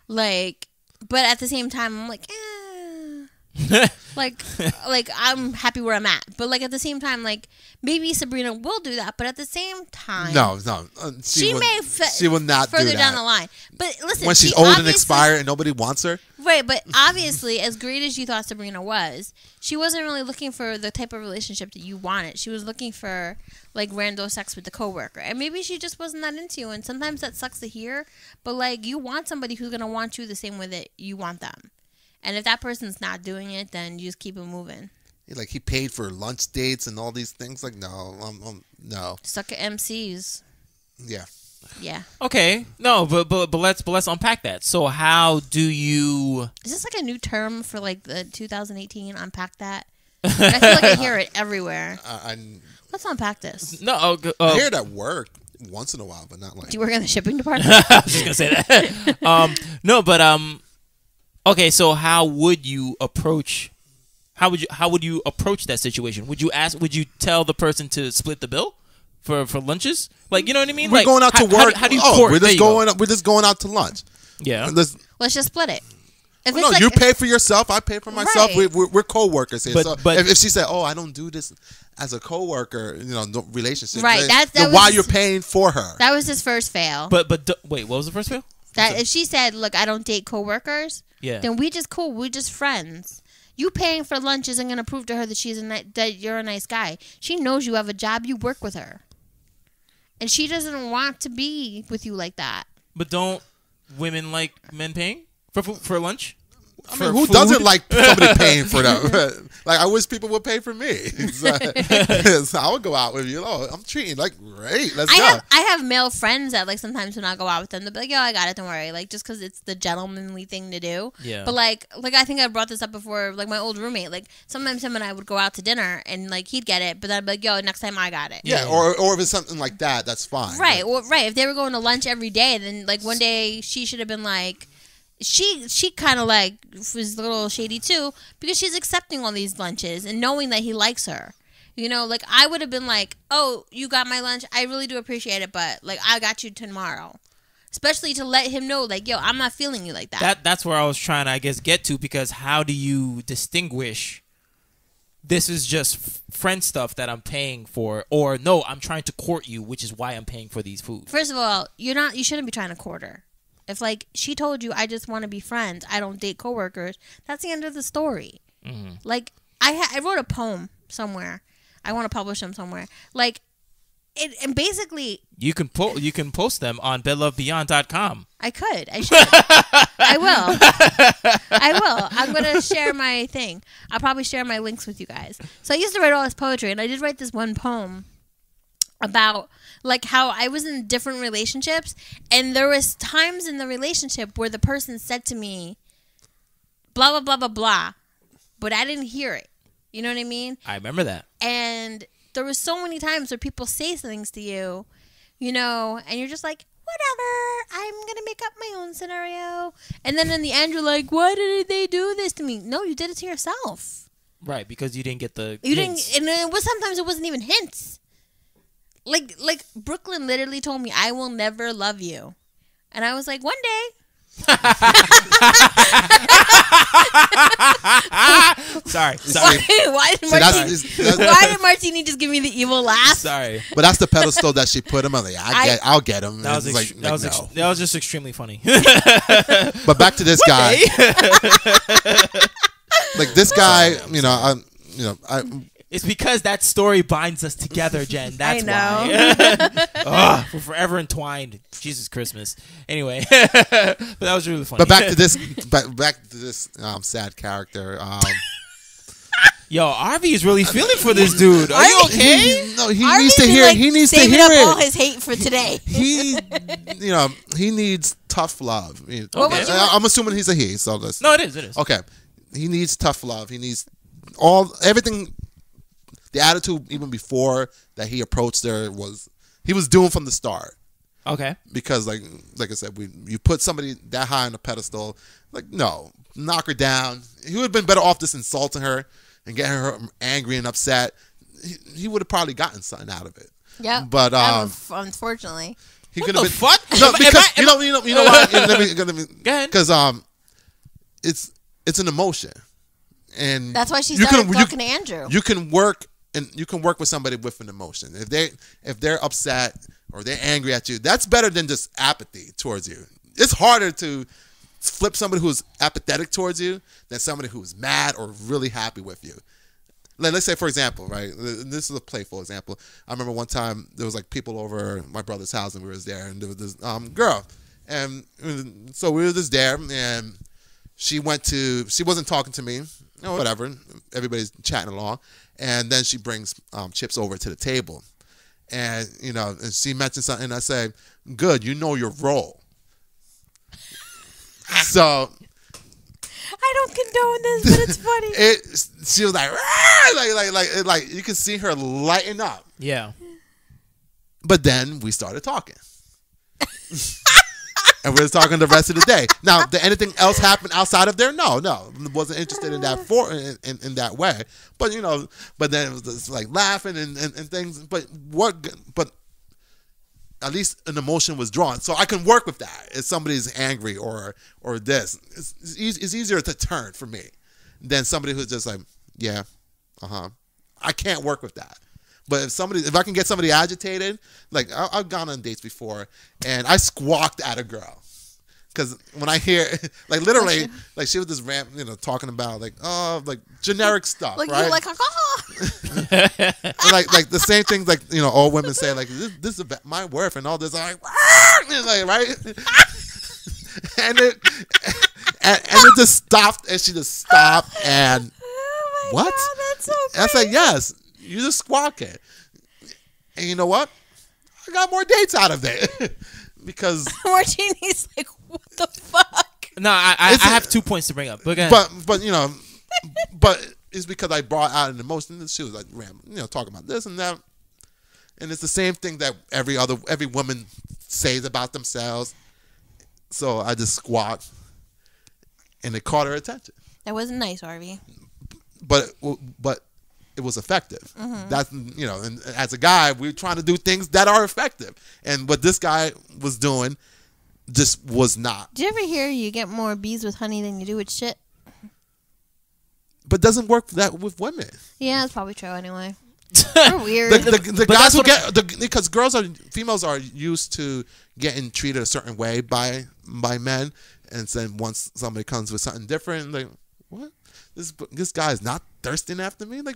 like, but at the same time, I'm like, like I'm happy where I'm at. But like at the same time, like maybe Sabrina will do that. But at the same time, No. she will not do further that. down the line. But listen, When she's she old and obviously- expired and nobody wants her. Right, but obviously, as great as you thought Sabrina was, she wasn't really looking for the type of relationship that you wanted. She was looking for, like, rando sex with the coworker. And maybe she just wasn't that into you. And sometimes that sucks to hear. But, like, you want somebody who's going to want you the same way that you want them. And if that person's not doing it, then you just keep it moving. Like, he paid for lunch dates and all these things. Like, no. No. Suck at MCs. Yeah. Yeah. Okay, no, but let's unpack that. So how do you? Is this like a new term for like the 2018? Unpack that. I feel like I hear it everywhere. Let's unpack this. No, I hear it at work once in a while, but not like. Do you work in the shipping department? I was just gonna say that. No, but okay. So how would you approach? How would you approach that situation? Would you ask? Would you tell the person to split the bill for lunches? Like, you know what I mean? We're like, going out to work. How do you court? We're There just you just going out to lunch. Yeah. Let's just split it. If No, you pay for yourself. I pay for myself. Right. We're co-workers here. But- So if she said, "Oh, I don't do this as a co-worker," no relationship. Right, Then why you're paying for her? That was his first fail. But wait, what was the first fail? That if she said, "Look, I don't date coworkers," Yeah. then we just cool. We're just friends. You paying for lunch isn't gonna prove to her that that you're a nice guy. She knows you have a job. You work with her, and she doesn't want to be with you like that. But don't women like men paying for lunch? I mean, who doesn't like somebody paying for them? Like, I wish people would pay for me. So I would go out with you. Oh, I'm treating like great. Let's go. I have male friends that like sometimes when I go out with them, they'll be like, "Yo, I got it. Don't worry." Like just because it's the gentlemanly thing to do. Yeah. But like I think I brought this up before. Like my old roommate, like sometimes him and I would go out to dinner and like he'd get it, but then I'd be like, "Yo, next time I got it." Yeah, or if it's something like that, that's fine. Right. Well, right. If they were going to lunch every day, then like one day she should have been like. She kind of like was a little shady too because she's accepting all these lunches and knowing that he likes her. You know, like I would have been like, "Oh, you got my lunch. I really do appreciate it, but like I got you tomorrow." Especially to let him know, like, "Yo, I'm not feeling you like that." That's where I was trying to, I guess, get to, because how do you distinguish this is just friend stuff that I'm paying for, or no, I'm trying to court you, which is why I'm paying for these food? First of all, you shouldn't be trying to court her. If like she told you, "I just want to be friends. I don't date coworkers," that's the end of the story. Mm-hmm. Like I wrote a poem somewhere. I want to publish them somewhere. Like it, and basically You can post them on bedlovebeyond.com. I could. I should. I will. I will. I'm going to share my thing. I'll probably share my links with you guys. So I used to write all this poetry, and I did write this one poem about like how I was in different relationships, and there was times in the relationship where the person said to me, blah, blah, blah, blah, blah, but I didn't hear it. You know what I mean? I remember that. And there was so many times where people say things to you, you know, and you're just like, whatever, I'm going to make up my own scenario. And then in the end, you're like, why did they do this to me? No, you did it to yourself. Right, because you didn't get the You hints. didn't, and it was sometimes it wasn't even hints. Like Brooklyn literally told me, "I will never love you," and I was like, "One day." Sorry. Why did Martini just give me the evil laugh? Sorry. But that's the pedestal that she put him on. Like, I'll get him. That was It's like, no. that was just extremely funny. But back to this guy. Like this guy, It's because that story binds us together, Jen. That's I know. why. We're forever entwined. Jesus Christmas. Anyway, but that was really funny. But back to this sad character. Yo, Arvie is really feeling for this dude. Are you okay? He needs to hear. He needs to saving hear up it. all his hate for today. He needs tough love. Okay. I'm assuming he's a he. So let's. No, it is. Okay, he needs tough love. He needs everything. The attitude even before that he approached her he was doomed from the start. Okay. Because like I said, you put somebody that high on a pedestal, like no, knock her down. He would have been better off just insulting her and getting her angry and upset. He would have probably gotten something out of it. Yeah. But unfortunately, he What could the have been. fuck? No, because you know why? Go ahead. Because it's an emotion. and That's why she you started can- talking to Andrew. You can work with somebody with an emotion. If they're upset or they're angry at you, that's better than just apathy towards you. It's harder to flip somebody who's apathetic towards you than somebody who's mad or really happy with you. Let's say, for example, right? This is a playful example. I remember one time there was like people over my brother's house and we was there, and there was this girl, and so we were just there, and she wasn't talking to me, whatever. Everybody's chatting along, and then she brings chips over to the table, and and she mentioned something, and I say, "Good, you know your role." So. I don't condone this, but it's funny. She was like you can see her lighten up. Yeah. But then we started talking. And we were talking the rest of the day. Now, did anything else happen outside of there? No. Wasn't interested in that in that way. But but then it was just like laughing and things. But at least an emotion was drawn, so I can work with that. If somebody's angry or this, it's easier to turn for me than somebody who's just like, yeah, I can't work with that. But if I can get somebody agitated, like I've gone on dates before, and I squawked at a girl. Because when I hear, like literally, like she was just talking about like generic stuff, Like right? you're like, like the same things like all women say like this is about my worth and all this. I'm like right, and it just stopped, and she just stopped and oh my what? God, that's so And I said, yes, you just squawking, and you know what? I got more dates out of it. Because Martini's like, what the fuck? No, I have 2 points to bring up. But but it's because I brought out an emotion. And she was like, talking about this and that, and it's the same thing that every woman says about themselves. So I just squawked, and it caught her attention. That wasn't nice, Arvie. But it was effective. Mm-hmm. That's and as a guy, we're trying to do things that are effective, and what this guy was doing just was not. Did you ever hear you get more bees with honey than you do with shit? But it doesn't work that with women. Yeah, that's probably true anyway. They're weird. The guys who because females are used to getting treated a certain way by men, and then once somebody comes with something different, like what? This guy is not thirsting after me. Like,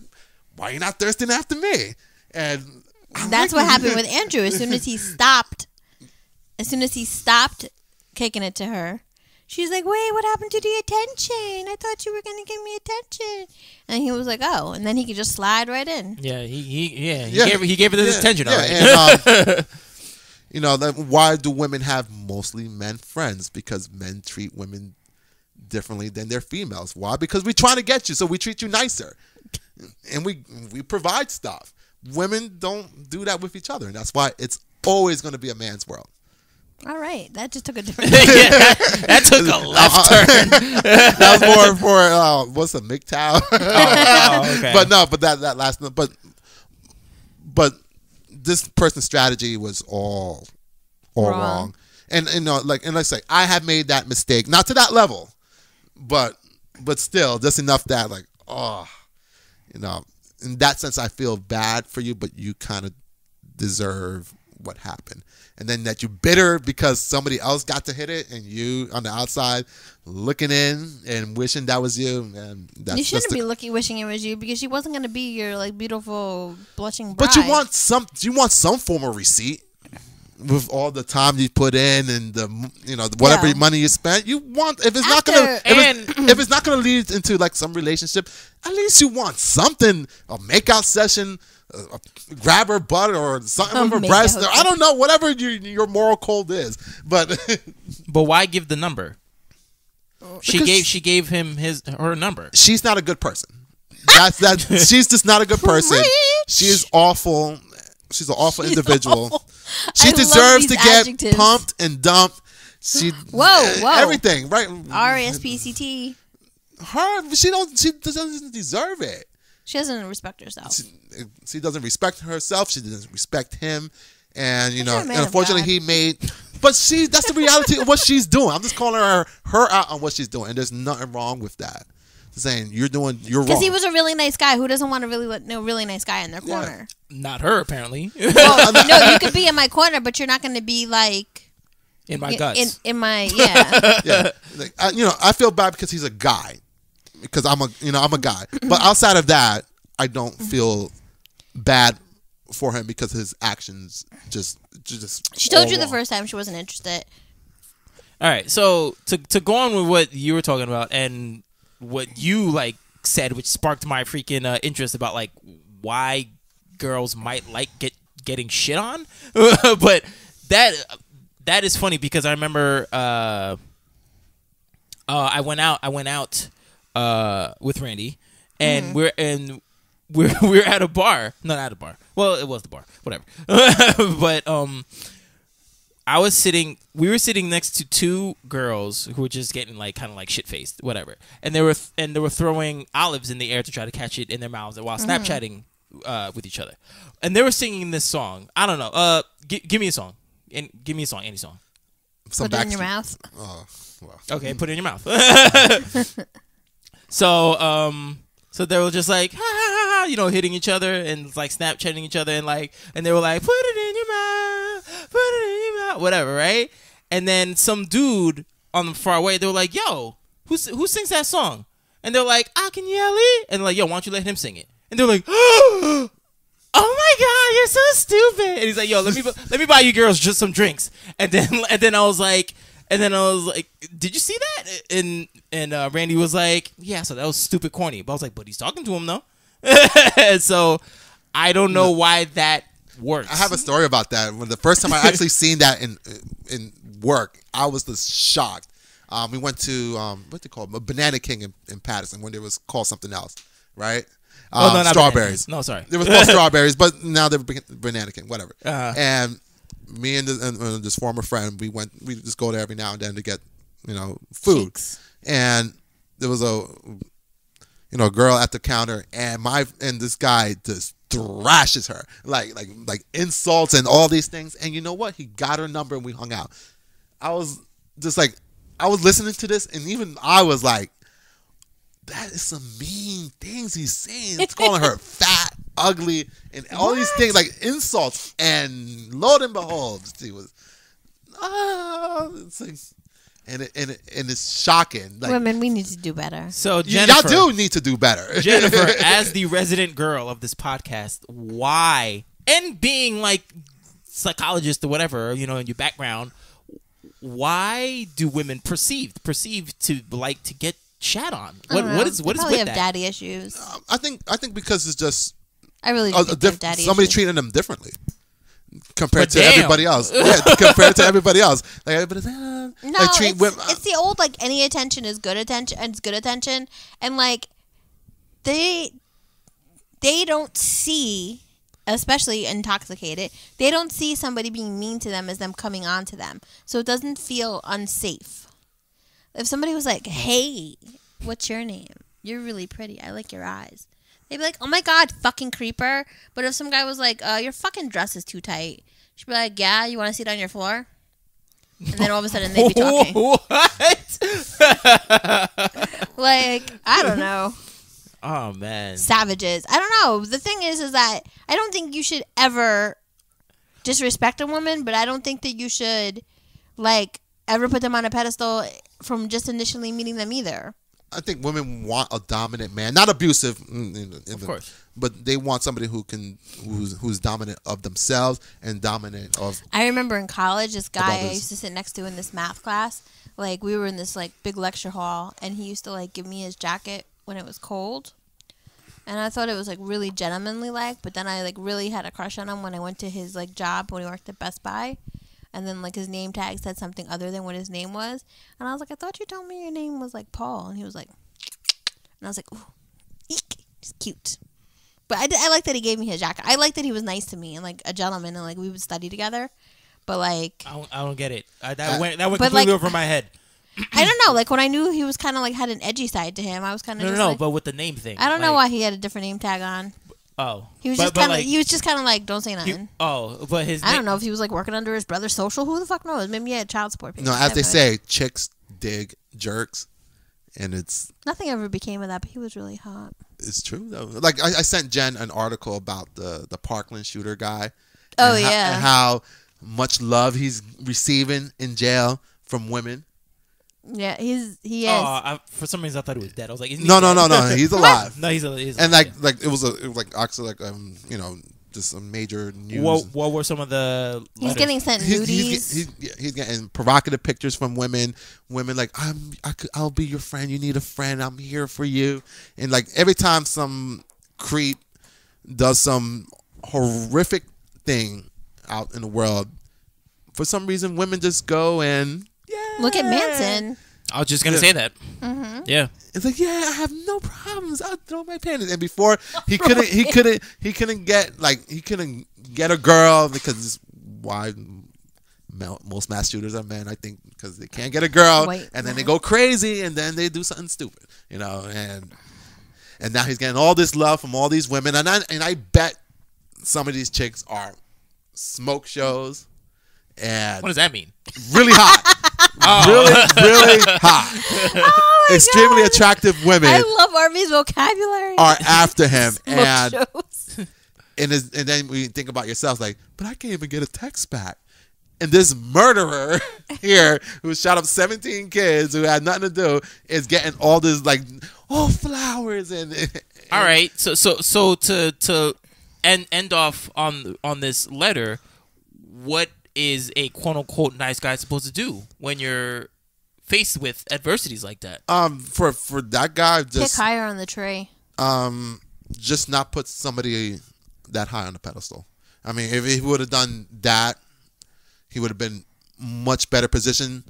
why are you not thirsting after me? And that's what happened with Andrew. As soon as he stopped kicking it to her, she's like, "Wait, what happened to the attention? I thought you were gonna give me attention." And he was like, "Oh," and then he could just slide right in. Yeah, he gave her this attention. Yeah. And why do women have mostly men friends? Because men treat women differently than their females. Why? Because we're trying to get you, so we treat you nicer, and we provide stuff. Women don't do that with each other, and that's why it's always going to be a man's world. All right, that just took a different. That took a left turn. That was more for what's a MGTOW? Okay. But that last but this person's strategy was all wrong. And let's say I have made that mistake, not to that level, but still just enough that in that sense I feel bad for you, but you kind of deserve what happened. And then that you're bitter because somebody else got to hit it, and you on the outside looking in and wishing that was you. And You shouldn't be wishing it was you, because she wasn't going to be your like beautiful blushing bride. But you want some form of receipt with all the time you put in and the whatever money you spent. You want, if it's not gonna lead into like some relationship, at least you want something, a makeout session, grab her butt or something with her breast. I don't know, whatever your moral code is. But why give the number? She gave him her number. She's not a good person. She's just not a good person. She is awful. She's an awful individual. Awful. She deserves to adjectives. get pumped and dumped. Whoa. Everything, right? RSPCT. She doesn't deserve it. She doesn't respect herself. She doesn't respect herself. She doesn't respect him. And She's a man of unfortunately God. he made, but that's the reality of what she's doing. I'm just calling her out on what she's doing, and there's nothing wrong with that. saying you're wrong. Because he was a really nice guy. Who doesn't want to really nice guy in their corner? Not her, apparently. Well, no, you could be in my corner, but you're not going to be like in my guts. In my yeah. Like, I feel bad because he's a guy, because I'm a guy. But outside of that, I don't feel bad for him because his actions just. She told you the first time she wasn't interested. All right, so to go on with what you were talking about and what you like said, which sparked my freaking interest about like why girls might like getting shit on, but that is funny because I remember I went out with Randy and we're at a bar, not at a bar. Well, it was the bar, whatever. But we were sitting next to two girls who were just getting like kind of like shit faced, whatever. And they were throwing olives in the air to try to catch it in their mouths while Snapchatting with each other. And they were singing this song. I don't know. Give me a song. And give me a song, any song. Some put it in your mouth. Oh, well. Okay, put it in your mouth. So they were just like, ha, ha, ha, hitting each other and like Snapchatting each other and they were like, put it in your mouth, put it in your mouth, whatever, right? And then some dude on the far away, they were like, yo, who sings that song? And they're like, I can yell it. And they're like, yo, why don't you let him sing it? And they're like, oh my God, you're so stupid. And he's like, yo, let me buy you girls just some drinks. And then I was like, did you see that? And Randy was like, yeah, so that was stupid corny. But I was like, but he's talking to him though. So I don't know wwhy that works. I have a story about that. When the first time I actually seen that in work, I was just shocked. We went to what they call it, Banana King in Patterson when it was called something else, right? No, not strawberries. No, sorry. It was called Strawberries, but now they're Banana King, whatever. And me and this former friend, we just go there every now and then to get, food. Cheeks. And there was a girl at the counter, and this guy just thrashes her, like insults and all these things. And you know what? He got her number and we hung out. I was just like, I was listening to this, and even I was like, that is some mean things he's saying. It's calling her fat, ugly, and all these things, like insults. And lo and behold, she was, it's like, and it's shocking. Like, women, we need to do better. So Jennifer, y'all do need to do better. Jennifer, as the resident girl of this podcast, why, and being like psychologist or whatever, in your background, why do women perceive to like to get shat on? What is with have that? Daddy issues. I think because it's just I really do think they have daddy somebody's issues. treating them differently compared to everybody else. Yeah, compared to everybody else. Like everybody's No, treat women. it's the old like any attention is good attention, and it's good attention, and like they don't see, especially intoxicated, they don't see somebody being mean to them as them coming on to them, so it doesn't feel unsafe. If somebody was like, hey, what's your name? You're really pretty. I like your eyes. They'd be like, oh my God, fucking creeper. But if some guy was like, your fucking dress is too tight, she'd be like, yeah, you want to sit on your floor? And then all of a sudden they'd be talking. What? Like, I don't know. Oh, man. Savages. I don't know. The thing is that I don't think you should ever disrespect a woman, but I don't think that you should, like, ever put them on a pedestal from just initially meeting them either. I think women want a dominant man, not abusive, Of course, but they want somebody who's dominant of themselves and dominant of. I remember in college, this guy others. I used to sit next to in this math class, like we were in this like big lecture hall, and he used to like give me his jacket when it was cold, and I thought it was like really gentlemanly like. But then I like really had a crush on him when I went to his like job when he worked at Best Buy. And then, like, his name tag said something other than what his name was. And I was like, I thought you told me your name was, like, Paul. And he was like, and I was like, ooh, eek, he's cute. But I like that he gave me his jacket. I like that he was nice to me and, like, a gentleman. And, like, we would study together. But, like. I don't get it. That went completely like, over my head. I don't know. Like, when I knew he was kind of, like, had an edgy side to him, I was kind of No, like, but with the name thing. I don't know why he had a different name tag on. Oh. He was just kind of like, don't say nothing. But his I don't know if he was like working under his brother's social. Who the fuck knows? Maybe he had child support payments. As they say, chicks dig jerks, and it's Nothing ever became of that, but he was really hot. true though. Like I sent Jen an article about the Parkland shooter guy. Oh, and yeah. and how much love he's receiving in jail from women. Yeah, he is. For some reason I thought he was dead. I was like, isn't he No, dead? he's alive. No, he's alive. And like it was actually just a major news. What were some of the He's letters? getting sent nudies. He's getting provocative pictures from women. Women like I'll be your friend. You need a friend. I'm here for you. And like every time some creep does some horrific thing out in the world, for some reason women just go and Look at Manson. I was just gonna say that. Mm-hmm. Yeah. it's like, yeah, I have no problems. I'll throw my panties. And before he couldn't get a girl because this is why most mass shooters are men, I think, because they can't get a girl, and then they go crazy, and then they do something stupid, and now he's getting all this love from all these women, and I bet some of these chicks are smoke shows and What does that mean? really hot. Really hot. Extremely attractive women I love Arvie's vocabulary. are after him, Smoke and shows. and then when you think about yourself, like, but I can't even get a text back. And this murderer here, who shot up 17 kids who had nothing to do, is getting all this flowers and All right. So to end off on this letter, what is a quote unquote nice guy supposed to do when you're faced with adversities like that? For that guy, Pick just higher on the tray. just not put somebody that high on the pedestal. I mean, if he would have done that, he would have been much better positioned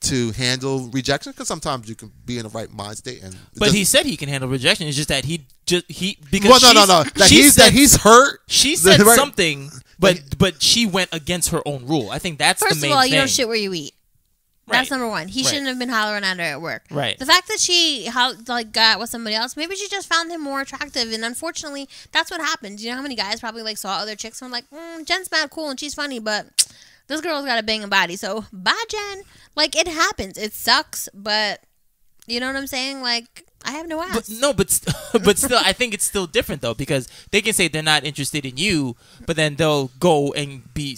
to handle rejection, because sometimes you can be in the right mind state. But he said he can handle rejection. It's just that because he's hurt. She said something, but she went against her own rule. I think that's First the main of all, thing. you don't shit where you eat. That's Right. number one. He Right. shouldn't have been hollering at her at work. Right. The fact that she got with somebody else, maybe she just found him more attractive, and unfortunately, that's what happened. You know how many guys probably saw other chicks and were like, Jen's mad cool and she's funny, but this girl's got a banging body, so bye, Jen. It happens. It sucks, but you know what I'm saying? I have no ass. But still, I think it's still different though, because they can say they're not interested in you, but then they'll go and be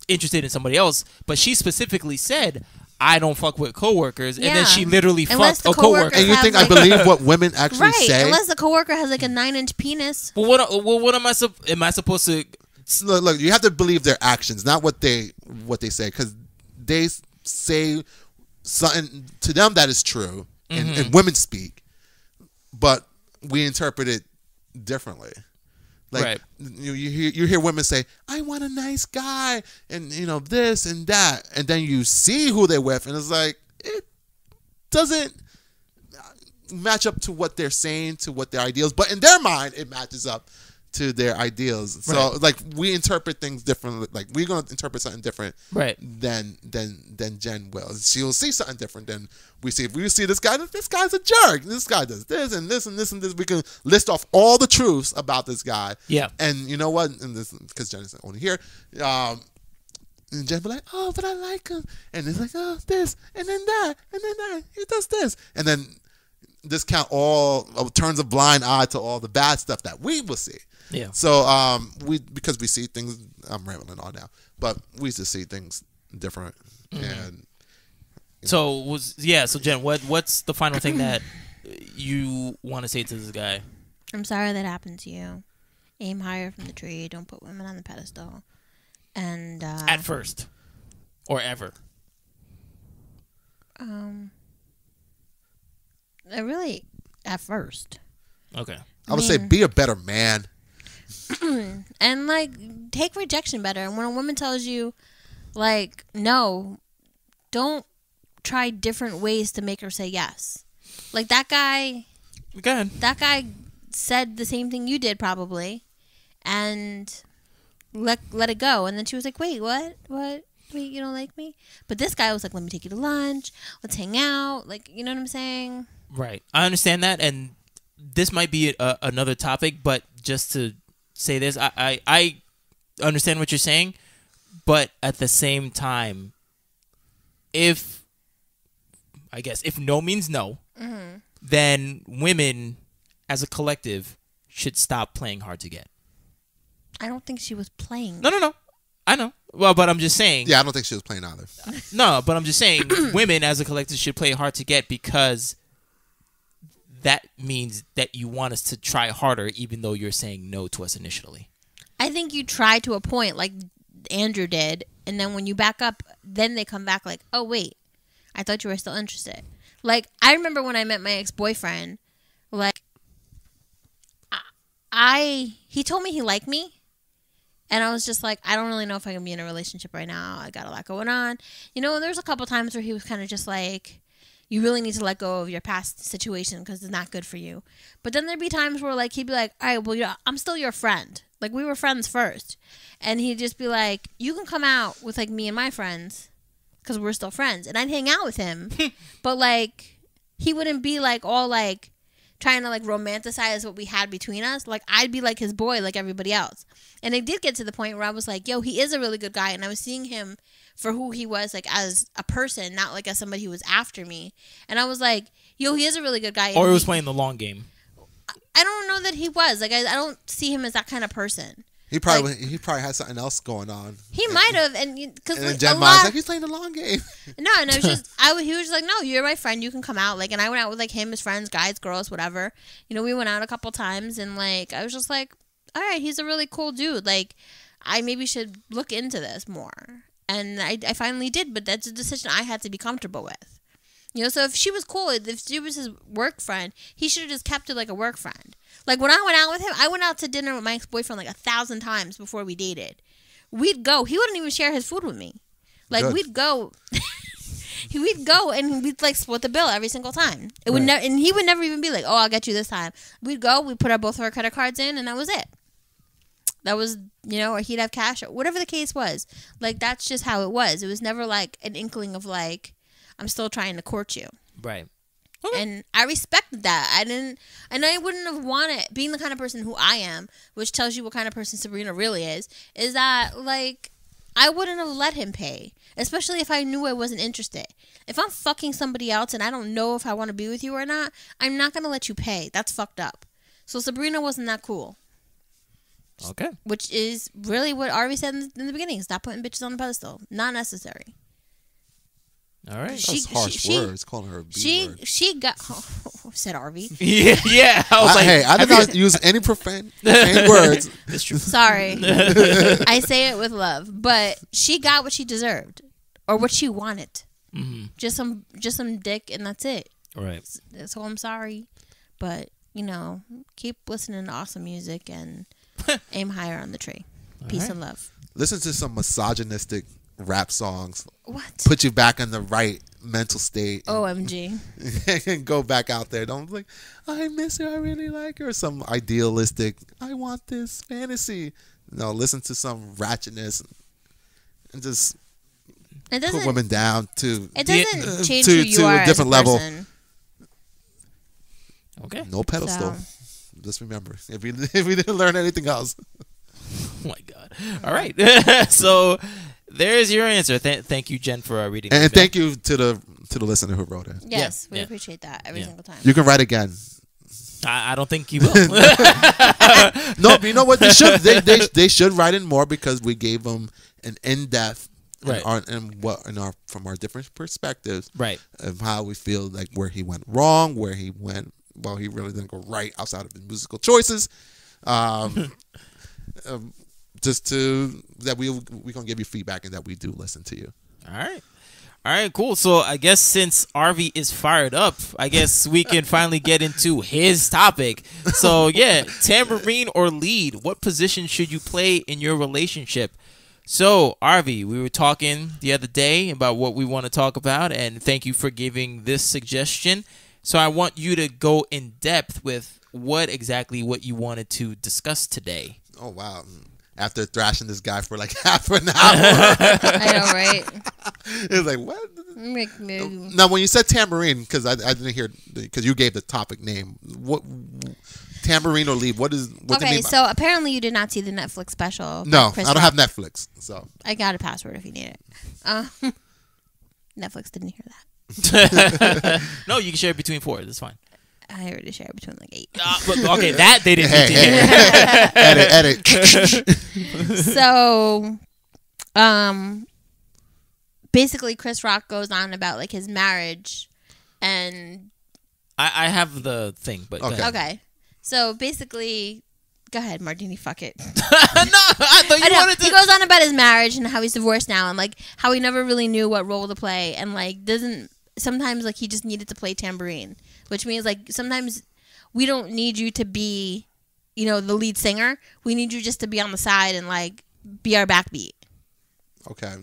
interested in somebody else. But she specifically said, I don't fuck with coworkers, and then she literally fucked a coworker. And you think I believe what women actually say? Unless the coworker has a 9-inch penis. But what am I supposed to? Look, you have to believe their actions, not what they say, because they say something to them that is true, and women speak, but we interpret it differently. Right. you hear women say, I want a nice guy, and this and that, and then you see who they're with, and it's like, it doesn't match up to what they're saying, to what their ideals, but in their mind it matches up to their ideals. So we interpret things differently. We're gonna interpret something different, right, than Jen will. She'll see something different than we see. If we see this guy's a jerk, this guy does this and this and this and this, we can list off all the truths about this guy. Yeah. And you know what? And this, because Jen is only here, and Jen be like, oh, but I like him, and it's like, oh, this and then that and then that, he does this, and then discount all, turns a blind eye to all the bad stuff that we will see. Yeah. So because we see things, I'm rambling on now, but we just see things different. And so Jen, what's the final thing that you want to say to this guy? I'm sorry that happened to you. Aim higher from the tree. Don't put women on the pedestal. And at first, or ever. Really, at first. Okay. I would say be a better man. And take rejection better. And when a woman tells you no, don't try different ways to make her say yes. That guy. Go ahead. That guy said the same thing you did probably, and let it go. And then she was like, wait, what? Wait, you don't like me? But this guy was like, let me take you to lunch. Let's hang out. You know what I'm saying? Right. I understand that, and this might be another topic, but just to say this, I understand what you're saying, but at the same time, if no means no, then women as a collective should stop playing hard to get. I don't think she was playing. No. I know. Well, but I'm just saying. Yeah, I don't think she was playing either. No, but I'm just saying women as a collective should play hard to get because that means that you want us to try harder even though you're saying no to us initially. I think you try to a point like Andrew did, and then when you back up, then they come back like, oh, wait, I thought you were still interested. Like, I remember when I met my ex-boyfriend, like, he told me he liked me. And I was just like, I don't really know if I can be in a relationship right now. I got a lot going on. You know, and there's a couple times where he was kind of just like, you really need to let go of your past situation because it's not good for you. But then there'd be times where, like, he'd be like, all right, well, yeah, I'm still your friend. Like, we were friends first. And he'd just be like, you can come out with, like, me and my friends because we're still friends. And I'd hang out with him. But, like, he wouldn't be, like, all, like, trying to, like, romanticize what we had between us. Like, I'd be, like, his boy like everybody else. And it did get to the point where I was like, yo, he is a really good guy. And I was seeing him for who he was, like, as a person, not, like, as somebody who was after me. And I was like, yo, he is a really good guy. Or he was playing the long game. I don't know that he was. Like, I don't see him as that kind of person. He probably had something else going on. He might have, and because And then Jen Ma's like, he's playing the long game. No, and it was just he was just like, no, you're my friend, you can come out. Like, and I went out with like him, his friends, guys, girls, whatever. You know, we went out a couple times, and like I was just like, all right, he's a really cool dude. Like, I maybe should look into this more, and I finally did. But that's a decision I had to be comfortable with. You know, so if she was cool, if she was his work friend, he should have just kept it like a work friend. Like, when I went out with him, I went out to dinner with my ex-boyfriend like 1,000 times before we dated. We'd go. He wouldn't even share his food with me. Like, Good. we'd go. We'd go, and we'd, like, split the bill every single time. It would and he would never even be like, oh, I'll get you this time. We'd go. We'd put both of our credit cards in, and that was it. That was, you know, or he'd have cash, or whatever the case was. Like, that's just how it was. It was never, like, an inkling of, like, I'm still trying to court you. Right. And I respected that. I wouldn't have wanted, being the kind of person who I am, which tells you what kind of person Sabrina really is that, like, I wouldn't have let him pay, especially if I knew I wasn't interested. If I'm fucking somebody else and I don't know if I want to be with you or not, I'm not going to let you pay. That's fucked up. So Sabrina wasn't that cool. Okay. Which is really what Arvie said in the beginning. Stop putting bitches on the pedestal. Not necessary. All right. That's harsh words, calling her a B word. She got said Arvie. Yeah. I was like, hey, I did not use any profane words. It's true. Sorry. I say it with love, but she got what she deserved or what she wanted. Mm-hmm. Just some dick, and that's it. Right. So I'm sorry, but you know, keep listening to awesome music and aim higher on the tree. Peace and love. Listen to some misogynistic rap songs. What? Put you back in the right mental state. OMG. And go back out there. Don't be like, I miss her, I really like her. Some idealistic, I want this fantasy. No, listen to some ratchetness and just put women down to it doesn't change to who you are a different as a level. person. Okay. No pedestal. So. Just remember, if we didn't learn anything else. Oh my God. All right. So there's your answer. Thank you, Jen, for reading. And thank you to the listener who wrote it. Yes, we Yeah. appreciate that every single time. You can write again. I don't think you will. No, you know what? They should. They should write in more because we gave them an in-depth, Right. From our different perspectives, Right. of how we feel like where he went wrong, where he went. Well, he really didn't go right outside of his musical choices. Just to that we gonna give you feedback and that we do listen to you. All right, cool. So I guess since Arvie is fired up, I guess we can finally get into his topic. So yeah, tambourine or lead, what position should you play in your relationship? So Arvie, we were talking the other day about what we want to talk about, and thank you for giving this suggestion. So I want you to go in depth with what you wanted to discuss today. Oh wow. After thrashing this guy for like half an hour. I know, right? It was like, what? Now, when you said tambourine, because I didn't hear, because you gave the topic name. What tambourine or lead? What's the Okay, name? so apparently you did not see the Netflix special. No, Chris I don't Rock. have Netflix. So I got a password if you need it. Netflix didn't hear that. No, you can share it between 4. That's fine. I already shared between like 8. Okay, that they didn't need to hear. Edit. So, basically, Chris Rock goes on about like his marriage, and I have the thing, but go Okay. ahead. okay. So basically, go ahead, Martini. Fuck it. No, I thought I you know. wanted He to. goes on about his marriage and how he's divorced now, and like how he never really knew what role to play, and like doesn't sometimes like he just needed to play tambourine, which means like sometimes we don't need you to be, the lead singer. We need you just to be on the side and like be our backbeat. Okay.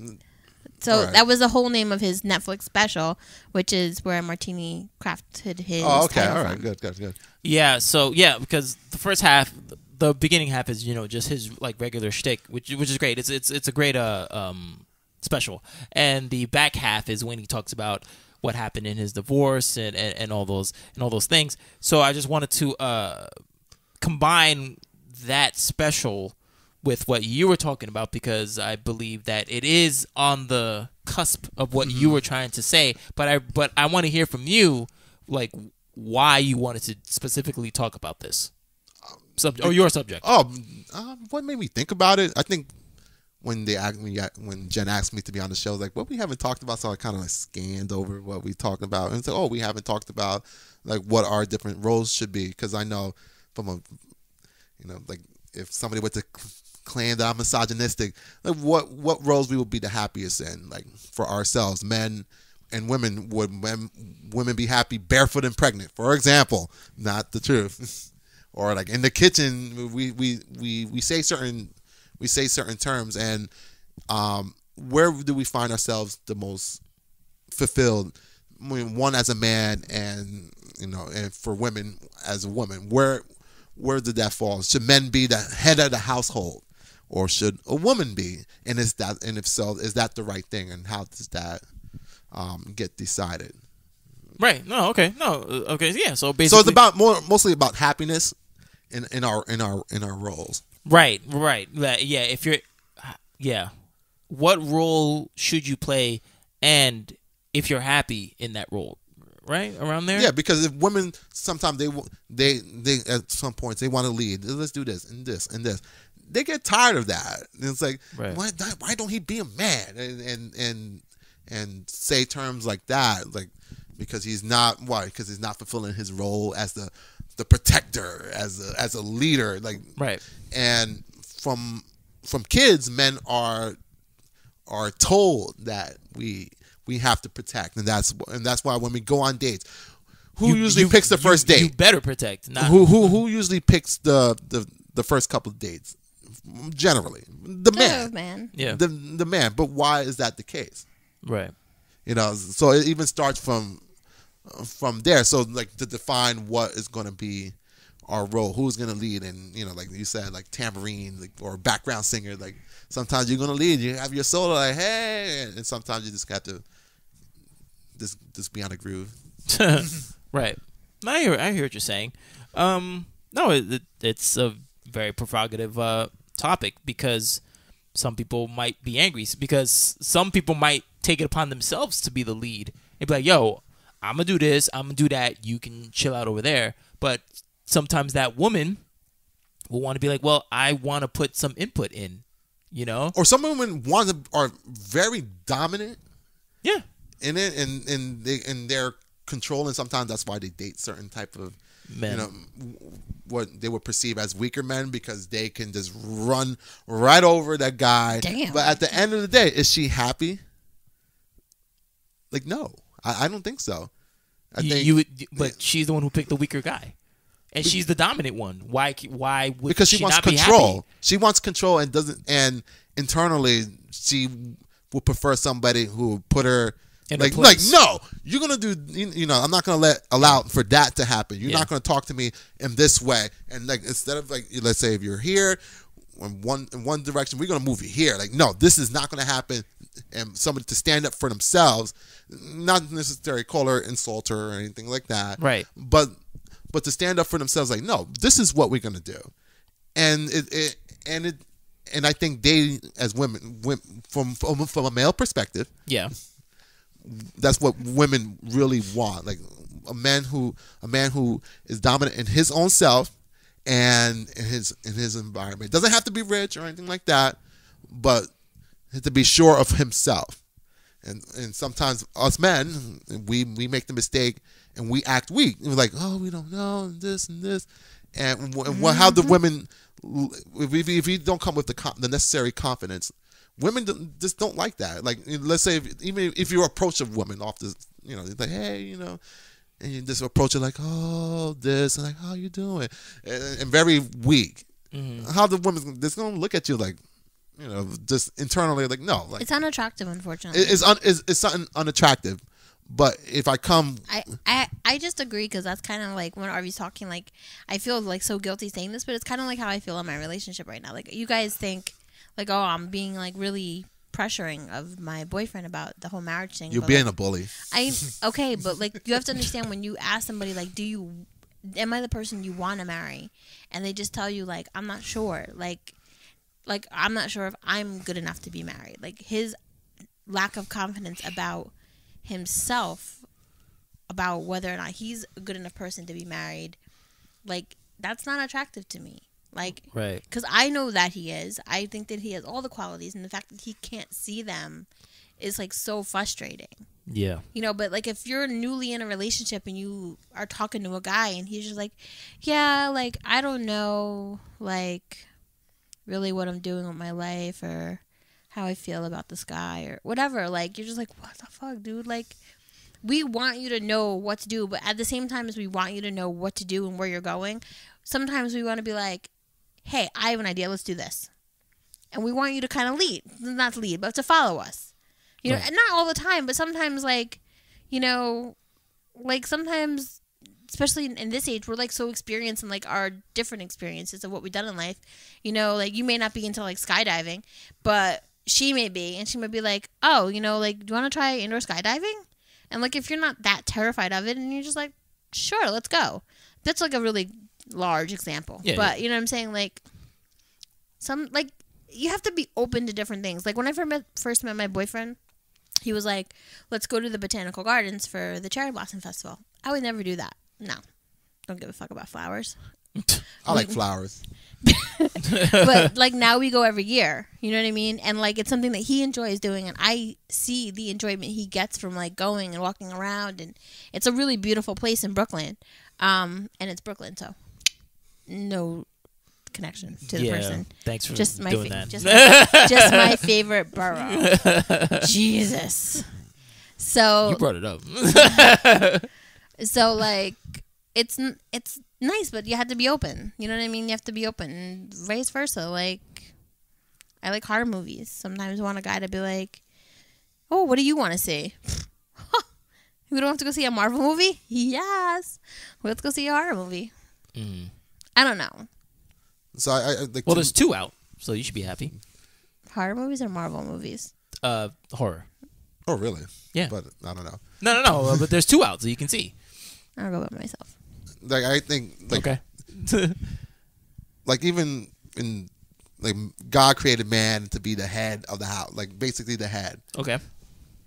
So All right. that was the whole name of his Netflix special, which is where Martini crafted his. Oh, okay. title All right. from. Good. Yeah. So yeah, because the first half, the beginning half is just his like regular shtick, which is great. It's a great special, and the back half is when he talks about what happened in his divorce and all those things. So I just wanted to combine that special with what you were talking about, because I believe that it is on the cusp of what you were trying to say. But I want to hear from you, like why you wanted to specifically talk about this your subject. What made me think about it? I think when when Jen asked me to be on the show, like, what we haven't talked about, so I kind of like scanned over what we talked about and said, oh, we haven't talked about like what our different roles should be, because I know from a like if somebody were to claim that I'm misogynistic, like what roles we would be the happiest in, like for ourselves, men and women. Would women be happy barefoot and pregnant, for example? Not the truth. Or like in the kitchen, we say certain terms, and where do we find ourselves the most fulfilled? I mean, one as a man, and and for women as a woman, where did that fall? Should men be the head of the household, or should a woman be? And if so, is that the right thing? And how does that get decided? Right. No. Okay. No. Okay. Yeah. So basically, So it's about mostly about happiness in our roles. Right. Yeah. If you're, what role should you play, and if you're happy in that role, right around there. Yeah, because if women sometimes they at some points they want to lead. Let's do this and this and this. They get tired of that. And it's like, Right. why don't he be a man and say terms like that, like because he's not fulfilling his role as the protector, as a leader, like Right. And from kids, men are told that we have to protect, and that's why when we go on dates, who usually picks the first date? You better protect. Not Who usually picks the first couple of dates? Generally, the man. Yeah. The man. But why is that the case? Right. So it even starts from there. So like to define what is going to be our role, who's going to lead, and like you said, like tambourine, like, or background singer. Like sometimes you're going to lead, you have your solo, like hey, and sometimes you just got to just be on a groove. Right. I hear what you're saying. No, it's a very provocative topic, because some people might be angry, because some people might take it upon themselves to be the lead and be like, yo, I'm gonna do this, I'm gonna do that, you can chill out over there. But sometimes that woman will want to be like, well, I want to put some input in, Or some women are very dominant. Yeah. In it, and they're controlling. Sometimes that's why they date certain type of Men. What they would perceive as weaker men, because they can just run right over that guy. Damn. But at the end of the day, is she happy? Like, no, I don't think so. I think but she's the one who picked the weaker guy, and she's the dominant one. Why would because she wants not be control. happy? She wants control and internally she would prefer somebody who put her. In her Like place. no, you're gonna do. I'm not gonna allow for that to happen. You're Yeah. not gonna talk to me in this way. And like instead of like, let's say if you're here, in one direction, we're gonna move you here. Like no, this is not gonna happen. And somebody to stand up for themselves, not necessarily call her, insult her, or anything like that. Right. But to stand up for themselves, like no, this is what we're gonna do. And I think they as women from a male perspective. Yeah. That's what women really want. Like a man who is dominant in his own self and in his environment. Doesn't have to be rich or anything like that, but to be sure of himself. And sometimes us men, we make the mistake and we act weak. And we're like, oh, we don't know, and this and this. And how the women, if you don't come with the necessary confidence, women just don't like that. Like, let's say, even if you approach a woman off this, it's like, hey, and you just approach her like, oh, this, and like, how you doing? And very weak. Mm-hmm. How the women just going to look at you like, just internally, like, no. Like, it's unattractive, unfortunately. It's something unattractive. But if I come... I just agree, because that's kind of like when Arvie's talking, like, I feel like so guilty saying this, but it's kind of like how I feel in my relationship right now. Like, you guys think, like, oh, I'm being, like, really pressuring of my boyfriend about the whole marriage thing. You're being a bully. Okay, but, like, you have to understand, when you ask somebody, like, am I the person you want to marry? And they just tell you, like, I'm not sure. Like, I'm not sure if I'm good enough to be married. Like, his lack of confidence about himself, about whether or not he's a good enough person to be married, like, that's not attractive to me. Like, right? Because I know that he is. I think that he has all the qualities, and the fact that he can't see them is, like, so frustrating. Yeah. But, like, if you're newly in a relationship and you are talking to a guy and he's just like, yeah, like, I don't know, like, really what I'm doing with my life or how I feel about this guy or whatever, like, you're just like, what the fuck, dude? Like, we want you to know what to do, but at the same time as we want you to know what to do and where you're going, sometimes we want to be like, hey, I have an idea, let's do this. And we want you to kind of not to lead, but to follow us. Right. And not all the time, but sometimes, like, like, sometimes, especially in this age, we're, like, so experienced in, like, our different experiences of what we've done in life. Like, you may not be into, like, skydiving, but she may be, and she might be like, oh, like, do you want to try indoor skydiving? And, like, if you're not that terrified of it, and you're just like, sure, let's go. That's, like, a really large example. Yeah, but, you know what I'm saying? Like, you have to be open to different things. Like, when I first met my boyfriend, he was like, let's go to the botanical gardens for the Cherry Blossom Festival. I would never do that. No. Don't give a fuck about flowers. I like flowers. But, like, now we go every year. You know what I mean? And, like, it's something that he enjoys doing, and I see the enjoyment he gets from, like, going and walking around. And it's a really beautiful place in Brooklyn. And it's Brooklyn, so no connection to the person. Thanks for just doing that. Just my favorite borough. Jesus. So you brought it up. So, like, it's nice, but you have to be open. You know what I mean? You have to be open, and vice versa. Like, I like horror movies. Sometimes I want a guy to be like, "Oh, what do you want to see?" We don't have to go see a Marvel movie? Yes. Let's go see a horror movie. Mm. I don't know. So I like. Well, there's 2 out, so you should be happy. Horror movies or Marvel movies? Horror. Oh, really? Yeah. But I don't know. No. But there's 2 out, so you can see. I'll go by myself. Like, I think, like, okay. Like, even in, like, God created man to be the head of the house, like, basically the head. Okay.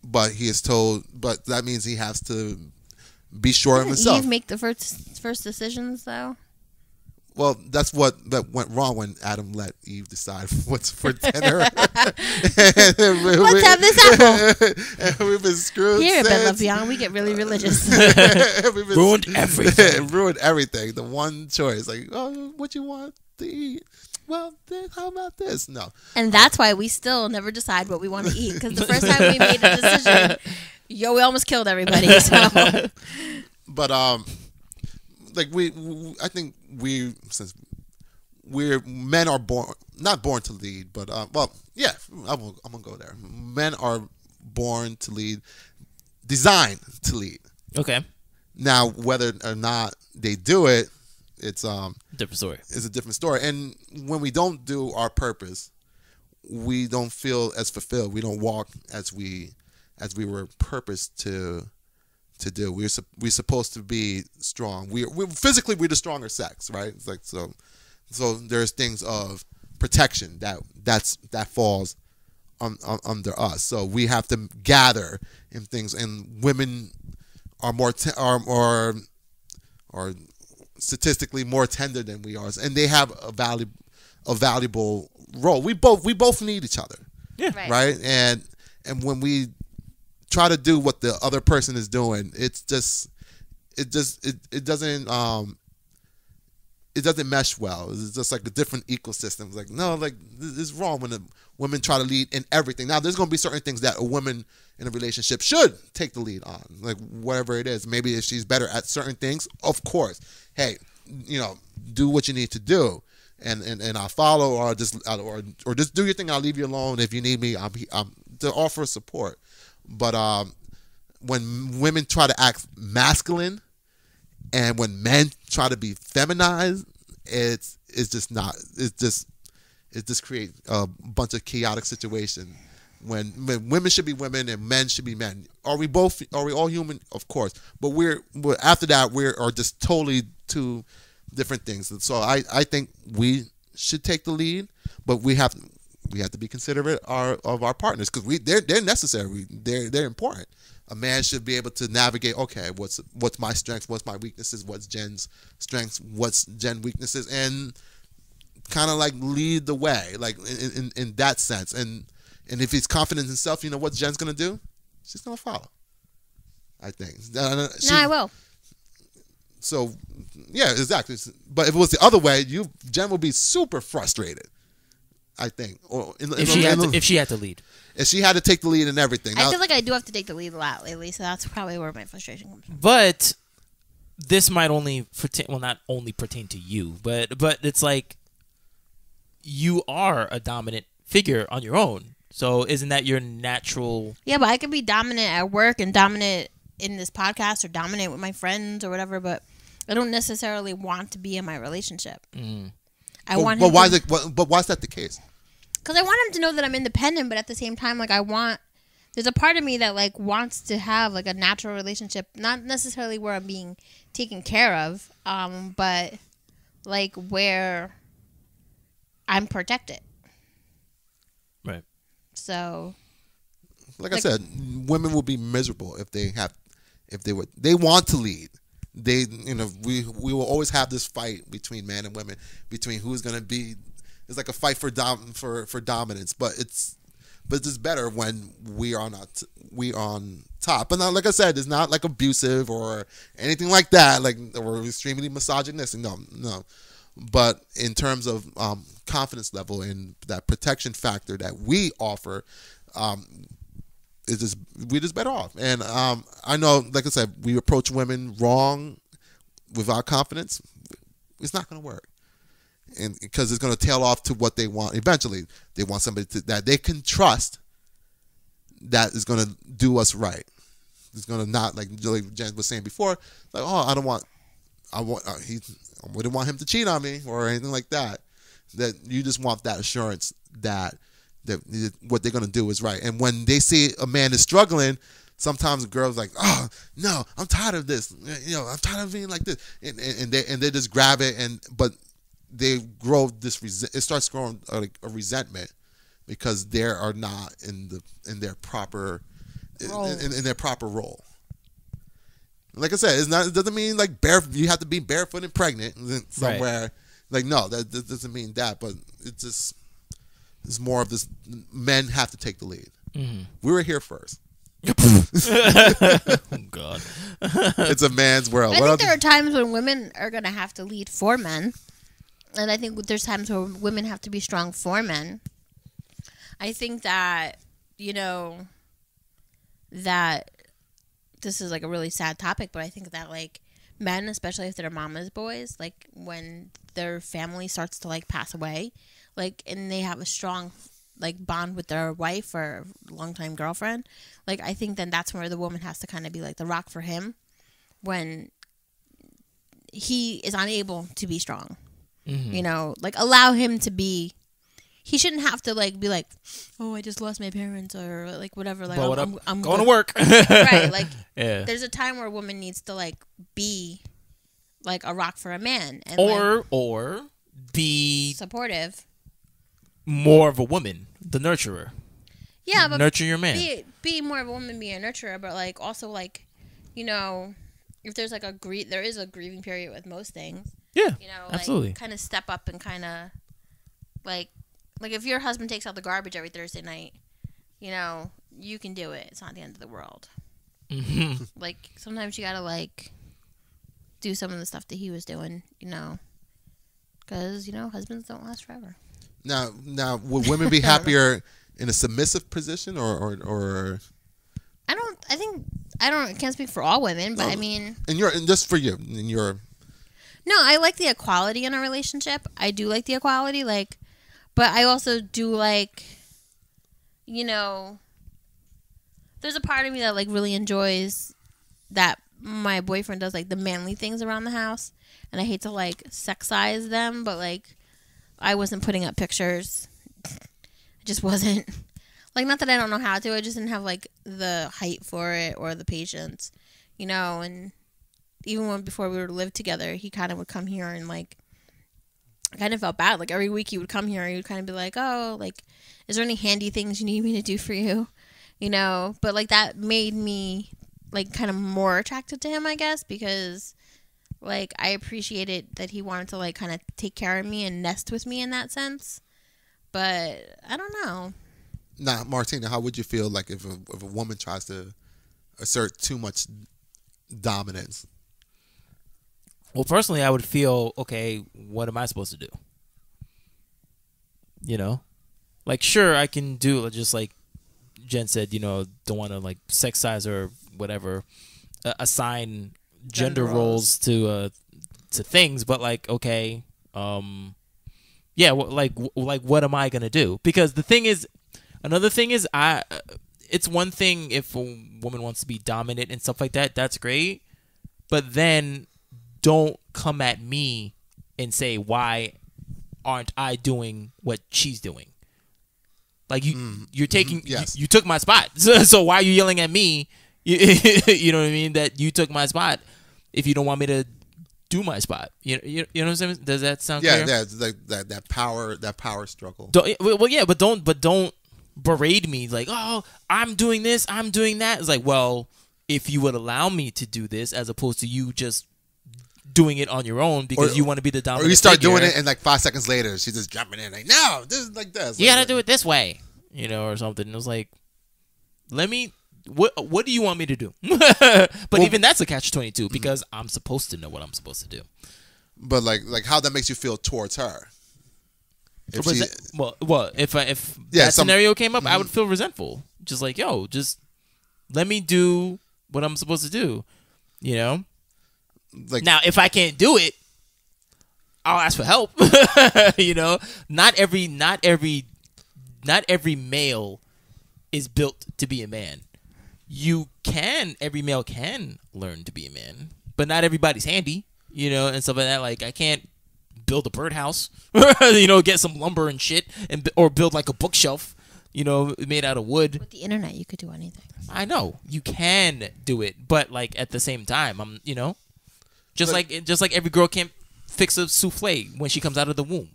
But he is told, but that means he has to be sure of himself. Eve make the first decisions, though? Well, that went wrong when Adam let Eve decide what's for dinner. Let's have this apple. And we've been screwed. Here, Ben Love Beyond, we get really religious. Ruined everything. Ruined everything. The one choice, like, oh, what you want to eat? Well, then how about this? No. And that's why we still never decide what we want to eat. Because the first time we made a decision, we almost killed everybody. So. But like I think since men are not born to lead, but well, yeah, I'm gonna go there. Men are born to lead, designed to lead. Okay. Now, whether or not they do it, it's different story. It's a different story. And when we don't do our purpose, we don't feel as fulfilled. We don't walk as we were purposed to do. We're supposed to be strong. We're physically we're the stronger sex, right? It's like so there's things of protection that falls under us. So we have to gather in things, and women are are statistically more tender than we are, and they have a valuable role. We both need each other. Yeah. Right. And when we try to do what the other person is doing, it doesn't mesh well. It's just like a different ecosystem. It's like, no, like this is wrong when the women try to lead in everything. Now, there's going to be certain things that a woman in a relationship should take the lead on, like whatever it is. Maybe if she's better at certain things, of course, hey, do what you need to do, and I'll follow, or just do your thing. I'll leave you alone. If you need me, I'm to offer support. But when women try to act masculine, and when men try to be feminized, it just creates a bunch of chaotic situations. When women should be women and men should be men. Are we all human? Of course. But we're after that we are just totally two different things. And so I think we should take the lead, but we have to be considerate of our partners, because they're necessary. They're important. A man should be able to navigate, okay, what's my strengths, what's my weaknesses, what's Jen's strengths, what's Jen's weaknesses, and kind of like lead the way, like in that sense. And if he's confident in himself, what Jen's gonna do? She's gonna follow, I think. I will. So, yeah, exactly. But if it was the other way, Jen would be super frustrated, I think. Or if she had to lead. If she had to take the lead in everything. I feel like I do have to take the lead a lot lately, so that's probably where my frustration comes from. But this might only not only pertain to you, but it's like you are a dominant figure on your own. So isn't that your natural? Yeah, but I could be dominant at work and dominant in this podcast or dominant with my friends or whatever, but I don't necessarily want to be in my relationship. But why is that the case? Because I want him to know that I'm independent, but at the same time, like there's a part of me that like wants to have like a natural relationship, not necessarily where I'm being taken care of, but like where I'm protected. Right. So, like I said, women will be miserable if they want to lead. We will always have this fight between men and women, between who's going to be. It's like a fight for dominance, but it's better when we are on top. But now, like I said, it's not like abusive or anything like that, like or extremely misogynistic. No. But in terms of confidence level and that protection factor that we offer, we're just better off. And I know, like I said, we approach women wrong with our confidence. It's not going to work. And because it's going to tail off to what they want. Eventually, they want somebody that they can trust, that is going to do us right. It's going to not, like Jen was saying before, like, I wouldn't want him to cheat on me or anything like that. That you just want that assurance that what they're going to do is right. And when they see a man is struggling, sometimes girls like, oh no, I'm tired of this. I'm tired of being like this, and they just grab it, but they grow this. It starts growing a resentment because they are not in their proper in their proper role. Like I said, it doesn't mean like you have to be barefoot and pregnant somewhere. Right. Like no, that doesn't mean that. But it's more of this. Men have to take the lead. Mm-hmm. We were here first. Oh God, it's a man's world. I think there are times when women are going to have to lead for men. And I think there's times where women have to be strong for men. I think that, that this is like a really sad topic, but I think that like men, especially if they're mama's boys, like when their family starts to like pass away, like, and they have a strong like bond with their wife or longtime girlfriend, like I think then that's where the woman has to kind of be like the rock for him when he is unable to be strong. Mm-hmm. Like allow him to be. He shouldn't have to like be like, oh, I just lost my parents or like whatever. Like I'm going to work. Right. Like yeah. There's a time where a woman needs to like be like a rock for a man, and or be supportive. More of a woman, the nurturer. Yeah, but nurture your man. Be more of a woman, be a nurturer, but like also like, you know, if there's like there is a grieving period with most things. Yeah, You know, absolutely. like kind of step up and kind of like if your husband takes out the garbage every Thursday night, you know, you can do it. It's not the end of the world. Mm-hmm. Like sometimes you gotta like do some of the stuff that he was doing, you know, because you know husbands don't last forever. Now, would women be happier in a submissive position or? I can't speak for all women, but I mean, just for you, in your. No, I like the equality in a relationship. I do like the equality, like, but I also do like, you know, there's a part of me that like really enjoys that my boyfriend does like the manly things around the house, and I hate to like sexize them, but like I wasn't putting up pictures. I just wasn't. Like, not that I don't know how to, I just didn't have like the height for it or the patience, you know, and even before we were to live together, he kind of would come here and like I kind of felt bad. Like every week he would come here and he would kind of be like, oh, like, is there any handy things you need me to do for you? You know, but like that made me like kind of more attracted to him, I guess, because like I appreciated that he wanted to like kind of take care of me and nest with me in that sense. But I don't know. Now, Martina, how would you feel like if a woman tries to assert too much dominance? Well, personally, I would feel, okay, what am I supposed to do? You know? Like, sure, I can do, just like Jen said, you know, don't want to, like, sexize or whatever, assign gender roles to things, but, like, okay, yeah, like, what am I going to do? Because the thing is, another thing is, it's one thing if a woman wants to be dominant and stuff like that, that's great, but then don't come at me and say, why aren't I doing what she's doing? Like you're taking, yes. you took my spot. So why are you yelling at me? You know what I mean? That you took my spot if you don't want me to do my spot. You know what I'm saying? Does that sound clear? Yeah, it's like that power struggle. Well, yeah, but don't berate me like, oh, I'm doing this, I'm doing that. It's like, well, if you would allow me to do this as opposed to you just doing it on your own because you want to be the dominant. Or you start figure, doing it and like 5 seconds later she's just jumping in like, no, this is like this. You gotta do it this way, you know, or something. And it was like, what do you want me to do? But even that's a catch-22 because I'm supposed to know what I'm supposed to do. But like how that makes you feel towards her. If that scenario came up, I would feel resentful. Just like, yo, just let me do what I'm supposed to do. You know? Like, now, if I can't do it, I'll ask for help. You know? Not every male is built to be a man. Every male can learn to be a man, but not everybody's handy, you know, and stuff like that. Like, I can't build a birdhouse, you know, get some lumber and shit, or build like a bookshelf, you know, made out of wood. With the internet, you could do anything. I know you can do it, but like at the same time, I'm, you know, just like every girl can't fix a souffle when she comes out of the womb.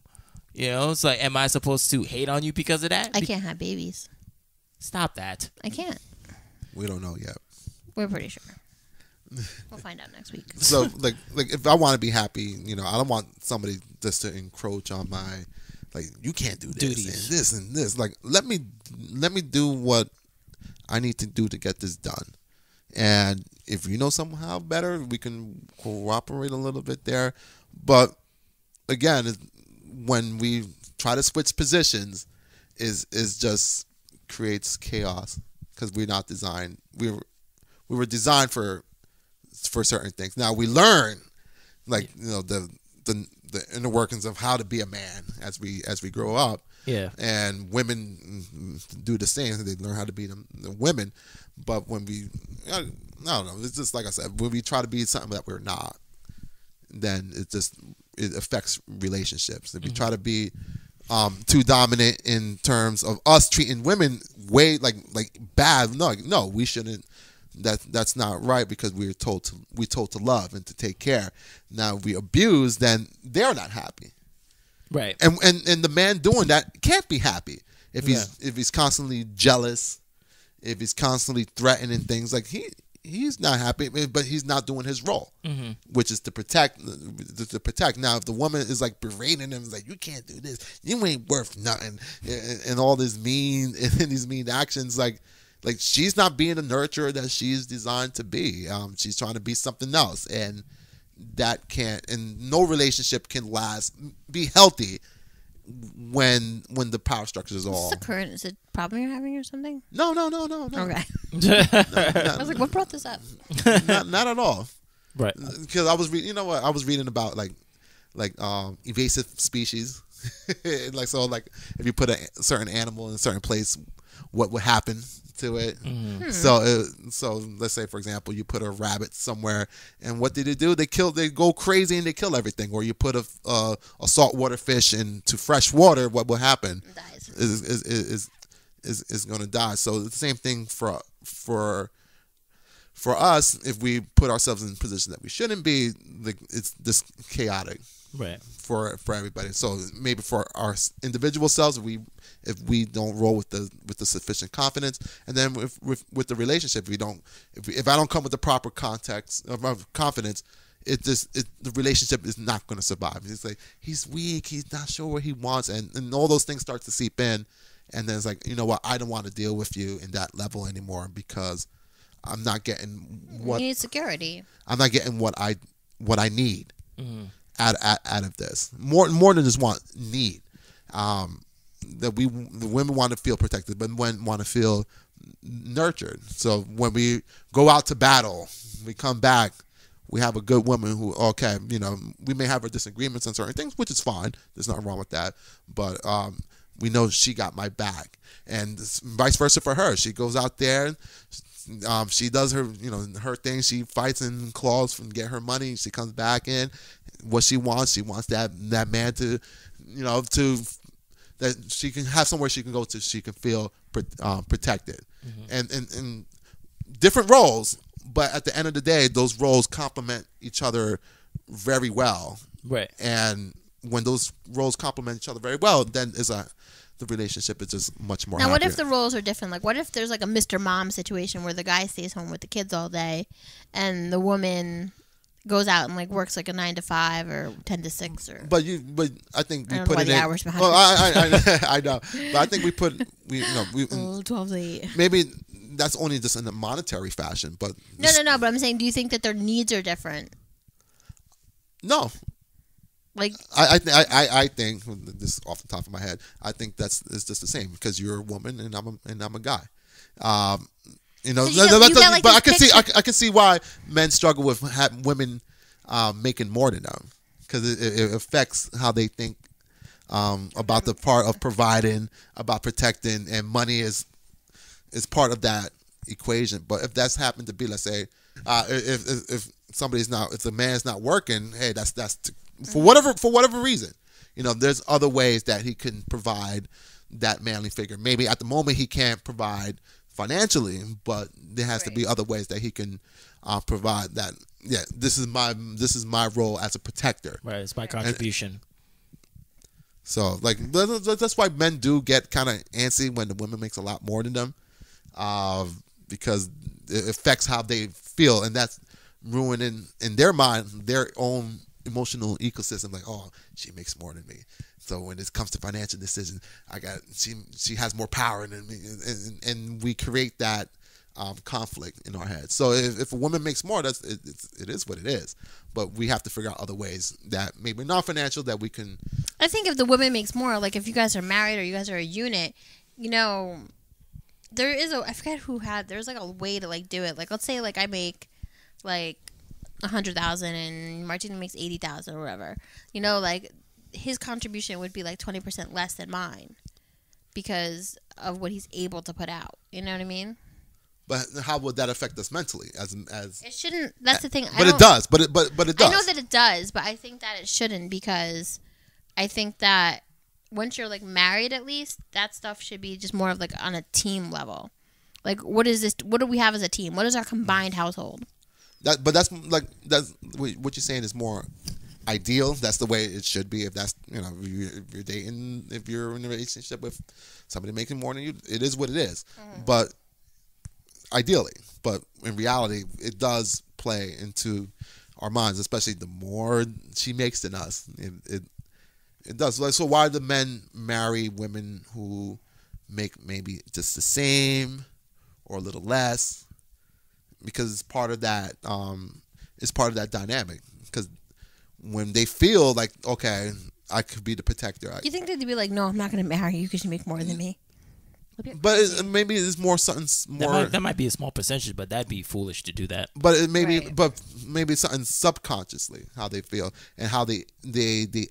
You know, it's like, am I supposed to hate on you because of that? I can't have babies. Stop that. I can't. We don't know yet. We're pretty sure. We'll find out next week. So, like if I want to be happy, you know, I don't want somebody just to encroach on my, like, you can't do this duties and this and this. Like, let me do what I need to do to get this done. And if you know somehow better, we can cooperate a little bit there. But again, when we try to switch positions, is just creates chaos because we're not designed. We were designed for certain things. Now we learn, like, you know, the inner workings of how to be a man as we grow up. Yeah. And women do the same. They learn how to be the women. But when I don't know. It's just like I said. When we try to be something that we're not, then it affects relationships. If we try to be too dominant in terms of us treating women way like bad, no, we shouldn't. That's not right because we're told to love and to take care. Now if we abuse, then they're not happy. Right. And the man doing that can't be happy. If he's constantly jealous, if he's constantly threatening things, like he's not happy, but he's not doing his role, which is to protect. Now, if the woman is like berating him, like you can't do this, you ain't worth nothing, and all this mean and these mean actions, like she's not being the nurturer that she's designed to be. She's trying to be something else, and that can't. And no relationship can be healthy when the power structure is all. What's the current? Is it a problem you're having or something? No. Okay. I was like, what brought this up? Not at all. Right. Because I was reading. You know what? I was reading about like invasive species. Like if you put a certain animal in a certain place, what would happen to it? So let's say, for example, you put a rabbit somewhere, and what did it do? They go crazy and they kill everything. Or you put a saltwater fish into fresh water, what will happen? It dies. Is going to die. So the same thing for us. If we put ourselves in a position that we shouldn't be, like it's this chaotic. Right. For everybody. So maybe for our individual selves, if we don't roll with the sufficient confidence, and then with the relationship, if I don't come with the proper context of confidence, the relationship is not going to survive. It's like he's weak, he's not sure what he wants, and all those things start to seep in, and then it's like, you know what, I don't want to deal with you in that level anymore because I'm not getting what you need security. I'm not getting what I need. Out of this, more than just need. That the women want to feel protected, but men want to feel nurtured. So when we go out to battle, we come back, we have a good woman who, okay, we may have our disagreements on certain things, which is fine. There's nothing wrong with that. But we know she got my back, and vice versa for her. She goes out there. She does her thing. She fights and claws and get her money. She comes back in. What she wants that man to, that she can have somewhere she can go to. She can feel protected, and different roles. But at the end of the day, those roles complement each other very well. Right. And when those roles complement each other very well, then the relationship is just much more. Now, happier. what if the roles are different? Like, what if there's like a Mr. Mom situation where the guy stays home with the kids all day, and the woman goes out and like works like a 9 to 5 or 10 to 6 or. But I think we put it in. Hours behind. Well, I know, but I think we 12 to 8. Maybe that's only just in a monetary fashion, but No. But I'm saying, do you think that their needs are different? No. Like I think this off the top of my head, I think it's just the same because you're a woman and I'm a guy. But I can see why men struggle with women making more than them because it affects how they think about the part of providing, about protecting, and money is part of that equation. But if that's happened to be, let's say, if the man's not working, hey, that's for whatever reason, there's other ways that he can provide that manly figure. Maybe at the moment he can't provide financially, but there has to be other ways that he can provide that. Yeah, this is my role as a protector. Right, it's my contribution. So that's why men do get kind of antsy when the woman makes a lot more than them, because it affects how they feel, and that's ruining in their mind their own emotional ecosystem. Like, oh, she makes more than me, so when it comes to financial decisions, she has more power than me, and we create that conflict in our heads. So if a woman makes more, it is what it is. But we have to figure out other ways that maybe not financial that we can. I think if the woman makes more, like if you guys are married or you guys are a unit, there is I forget there's like a way to like do it. Like let's say like I make like 100,000 and Martina makes 80,000 or whatever. Like his contribution would be like 20% less than mine because of what he's able to put out. You know what I mean? But how would that affect us mentally? As it shouldn't. That's the thing. But it does. But it does. I know that it does, but I think that it shouldn't because I think that once you're like married, at least that stuff should be just more of like on a team level. Like, what is this? What do we have as a team? What is our combined household? That's what you're saying is more ideal. That's the way it should be. If that's if you're dating, if you're in a relationship with somebody making more than you, it is what it is. But ideally, but in reality, it does play into our minds, especially the more she makes than us. It does. Like, so why do men marry women who make maybe just the same or a little less? Because it's part of that. It's part of that dynamic. Because when they feel like, okay, I could be the protector. Do you think they'd be like, no, I'm not going to marry you because you make more than me? But maybe it's more something more. That might be a small percentage, but that'd be foolish to do that. But it maybe, Right. but maybe something subconsciously how they feel and how they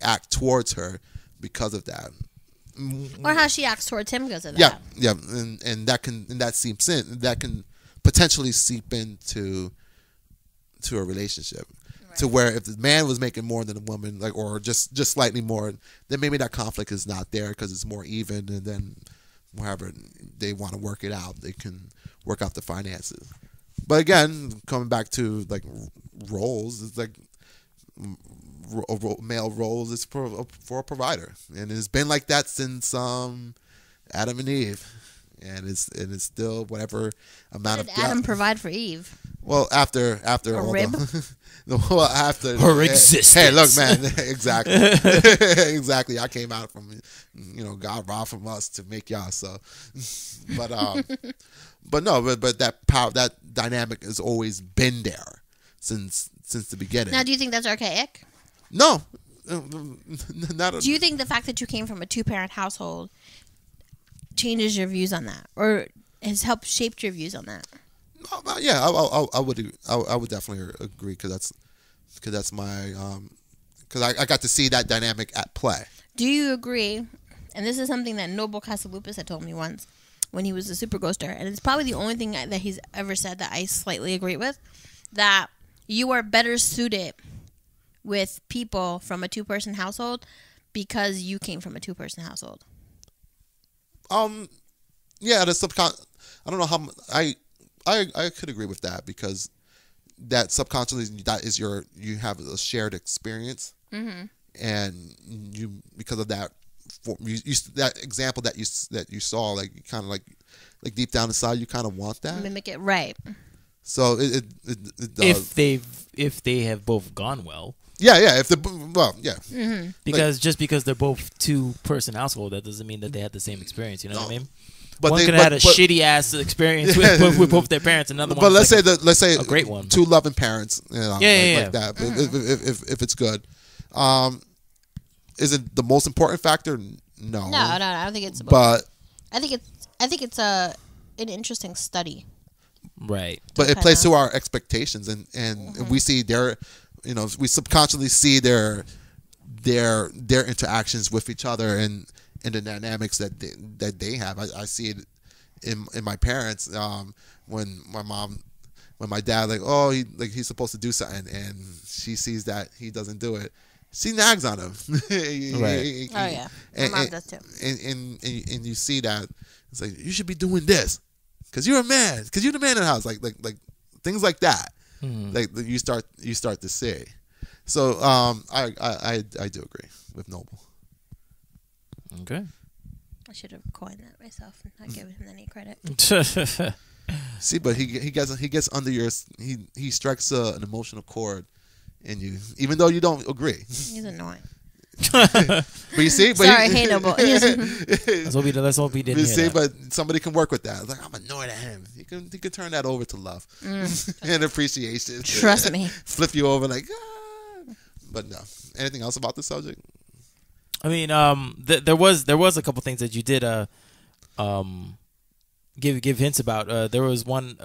act towards her because of that. Or how she acts towards him because of that. Yeah, and that can potentially seep into a relationship. To where if the man was making more than a woman, like, or just slightly more, then maybe that conflict is not there because it's more even, and then wherever they want to work it out, they can work out the finances. But again, coming back to like roles, it's like male roles is for a provider, and it's been like that since Adam and Eve, and it's still whatever amount Did of Adam provide for Eve? Well, after A all rib? well, after Her existence. Hey, look, man, exactly, exactly. I came out from, God robbed from us to make y'all. So, but that power, that dynamic has always been there since the beginning. Now, do you think that's archaic? No, not. Do you think the fact that you came from a 2-parent household changes your views on that, or has helped shape your views on that? Yeah, I would definitely agree because that's my because I got to see that dynamic at play. Do you agree? And this is something that Noble Casalupis had told me once when he was a super ghoster, and it's probably the only thing that he's ever said that I slightly agree with, that you are better suited with people from a 2-person household because you came from a 2-person household. Yeah, I don't know how I could agree with that because that subconsciously that is you have a shared experience, and you because of that that example that you saw, like you kind of like deep down inside you kind of want that, Mimic it, right? So it does. If they have both gone well. Yeah. Because just because they're both 2-person household, that doesn't mean that they had the same experience. You know what I mean? But one could have had a shitty ass experience with both their parents. Another one, let's say a great one, 2 loving parents. Like that. If it's good, is it the most important factor? No. No, I don't think it's. But I think it's an interesting study. Right. But it plays to our expectations, and we see we subconsciously see their interactions with each other and the dynamics that they have. I see it in my parents. When my dad he's supposed to do something and she sees that he doesn't do it, she nags on him. Right. Oh yeah, my mom does too. And you see that it's like you should be doing this because you're a man, because you're the man in the house, like things like that. Like you start to see. So I do agree with Noble. Okay. I should have coined that myself and not given him any credit. See, but he gets under your he strikes an emotional chord in you, even though you don't agree. He's annoying. But you see, Sorry, hey Noble. Let's hope he didn't You hear see, that. but somebody can work with that. It's like, I'm annoyed at him. He can turn that over to love and appreciation. Trust me. Flip you over like, ah. But no. Anything else about the subject? I mean, there was a couple things that you did give hints about. There was one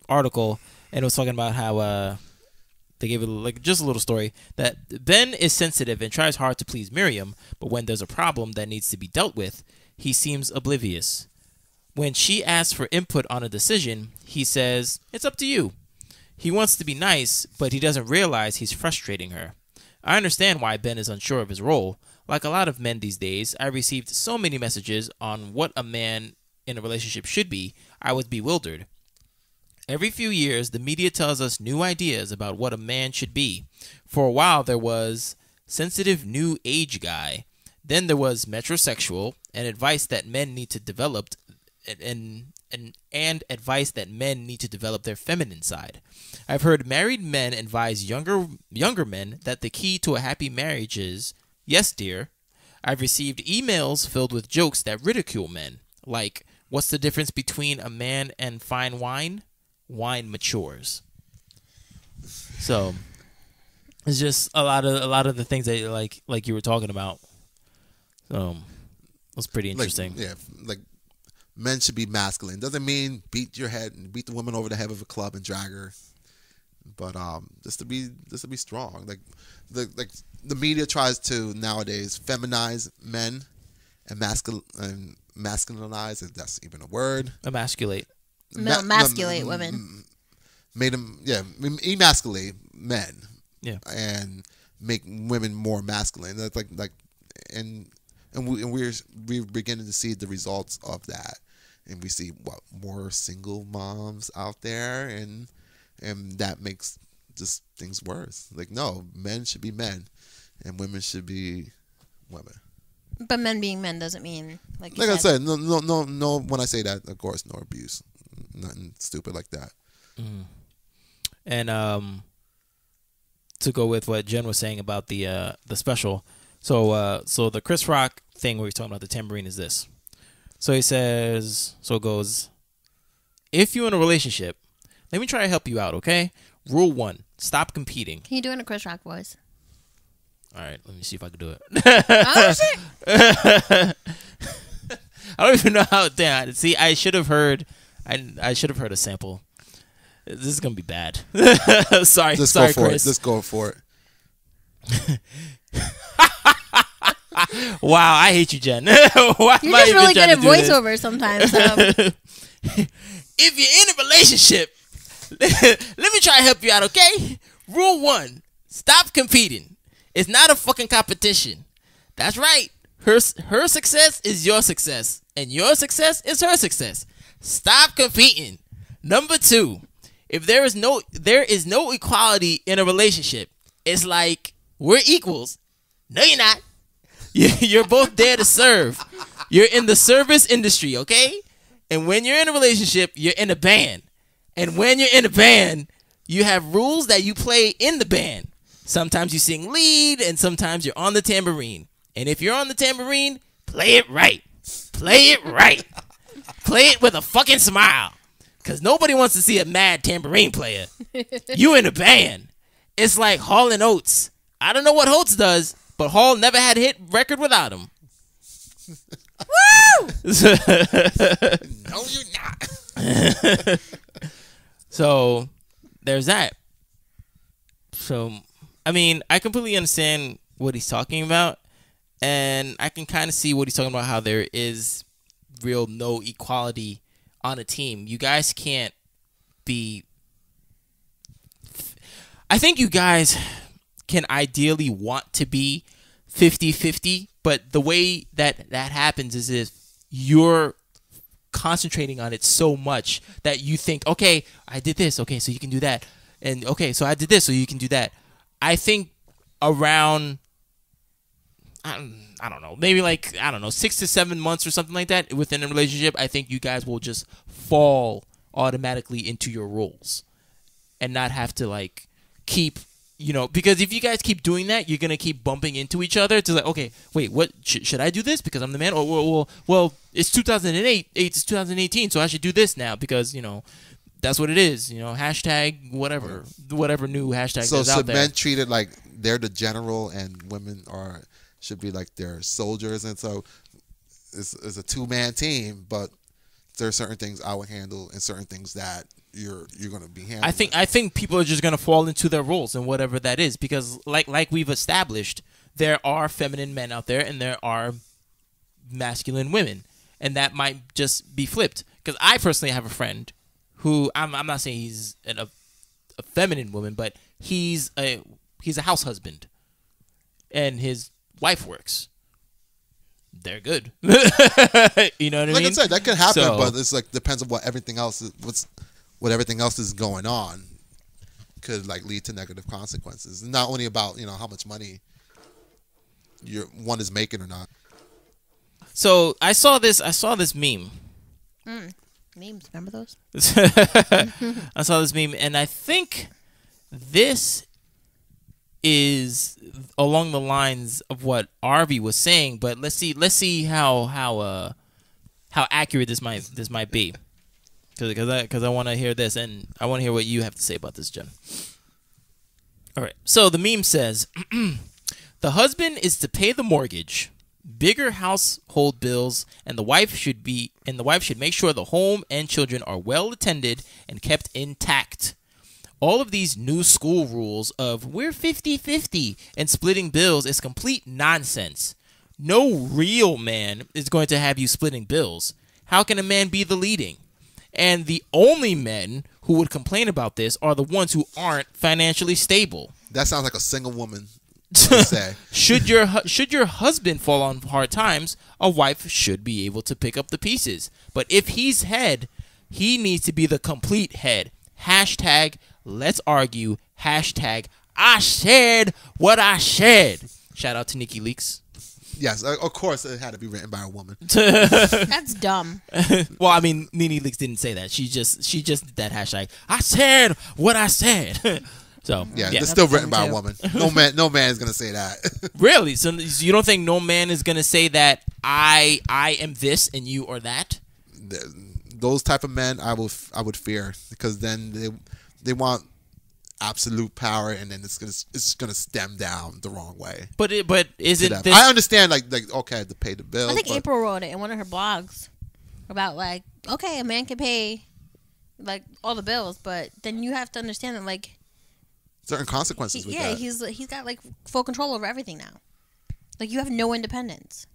article, and it was talking about how they gave it just a little story that Ben is sensitive and tries hard to please Miriam, but when there's a problem that needs to be dealt with, he seems oblivious. When she asks for input on a decision, he says, "It's up to you." He wants to be nice, but he doesn't realize he's frustrating her. I understand why Ben is unsure of his role. Like a lot of men these days, I received so many messages on what a man in a relationship should be, I was bewildered. Every few years, the media tells us new ideas about what a man should be. For a while, there was sensitive new age guy. Then there was metrosexual and advice that men need to develop and advice that men need to develop their feminine side. I've heard married men advise younger men that the key to a happy marriage is, yes, dear. I've received emails filled with jokes that ridicule men, like, what's the difference between a man and fine wine? Wine matures. So it's just a lot of the things that like you were talking about. It was pretty interesting. Like men should be masculine. Doesn't mean beat your head and beat the woman over the head with a club and drag her, but just to be strong. Like the media tries to nowadays feminize men and masculinize, if that's even a word. Emasculate. Emasculate women. Made them, emasculate men. Yeah, and make women more masculine. That's and we're beginning to see the results of that, and we see more single moms out there, and that makes just things worse. Like, no, men should be men, and women should be women. But men being men doesn't mean like I said, no. When I say that, of course, no abuse, nothing stupid like that. Mm. And to go with what Jen was saying about the special, so the Chris Rock thing where he's talking about the tambourine is this. So he says, so it goes, if you're in a relationship, let me try to help you out, okay? Rule 1, stop competing. Can you do it in a Chris Rock voice? All right, let me see if I can do it. Oh shit! I don't even know how. Damn. See, I should have heard. I should have heard a sample. This is gonna be bad. Sorry, Just sorry, go for Chris. it. Just go for it. Wow, I hate you, Jen. Why You're just really good at voiceover sometimes. If you're in a relationship, let me try to help you out, okay? Rule 1, stop competing. It's not a fucking competition. That's right. Her success is your success, and your success is her success. Stop competing. Number 2, if there is no equality in a relationship, it's like we're equals. No, you're not. You're both there to serve. You're in the service industry, okay? And when you're in a relationship, you're in a band. And when you're in a band, you have rules that you play in the band. Sometimes you sing lead, and sometimes you're on the tambourine. And if you're on the tambourine, play it right. Play it right. Play it with a fucking smile. Because nobody wants to see a mad tambourine player. You in a band. It's like Hall and Oates. I don't know what Oates does, but Hall never had a hit record without him. Woo! No, you're not. So, there's that. So, I mean, I completely understand what he's talking about, and I can kind of see what he's talking about, how there is real no equality on a team. You guys can't be... I think you guys can ideally want to be 50-50, but the way that happens is if you're concentrating on it so much that you think, okay, I did this, okay, so you can do that, and okay, so I did this, so you can do that. I think around, I don't know, maybe 6 to 7 months or something like that within a relationship, I think you guys will just fall automatically into your roles and not have to keep, because if you guys keep doing that, you're going to keep bumping into each other to okay, wait, what, should I do this because I'm the man? Or, well, it's 2008, it's 2018, so I should do this now because, that's what it is, hashtag whatever new hashtag So is out there. men treated like they're the general and women should be like their soldiers, and so it's a two-man team, but there are certain things I would handle and certain things that you're going to be handling. I think people are just going to fall into their roles and whatever that is, because like we've established, there are feminine men out there and there are masculine women, and that might just be flipped. Because I personally have a friend who I'm not saying he's a feminine woman, but he's a house husband, and his wife works. They're good. You know what I mean? Like I said, that could happen, So- but it's depends on what everything else is. with everything else that's going on, could like lead to negative consequences. Not only about how much money one is making or not. So I saw this meme. Memes, remember those? I saw this meme, and I think this is along the lines of what Arvie was saying. But let's see how accurate this might be, because I want to hear this, and I want to hear what you have to say about this, Jen. All right. So the meme says, the husband is to pay the mortgage, bigger household bills, and the wife should make sure the home and children are well attended and kept intact. All of these new school rules of we're 50-50 and splitting bills is complete nonsense. No real man is going to have you splitting bills. How can a man be the leading? And the only men who would complain about this are the ones who aren't financially stable. That sounds like a single woman would say. Should your husband fall on hard times, a wife should be able to pick up the pieces. But if he's head, he needs to be the complete head. Hashtag let's argue. Hashtag I said what I said. Shout out to Nikki Leaks. Yes, of course it had to be written by a woman. That's dumb. Well, I mean, Nene Leaks didn't say that. She just did that hashtag. I said what I said. So yeah, it's still written by a woman. No man is gonna say that. Really? So you don't think no man is gonna say that I am this and you are that? Those type of men, I would fear, because then they want absolute power, and then it's gonna stem down the wrong way. But isn't this? I understand like okay, to pay the bill. I think April wrote it in one of her blogs about like, okay, a man can pay like all the bills, but then you have to understand that like certain consequences with that. he's got like full control over everything now. Like you have no independence.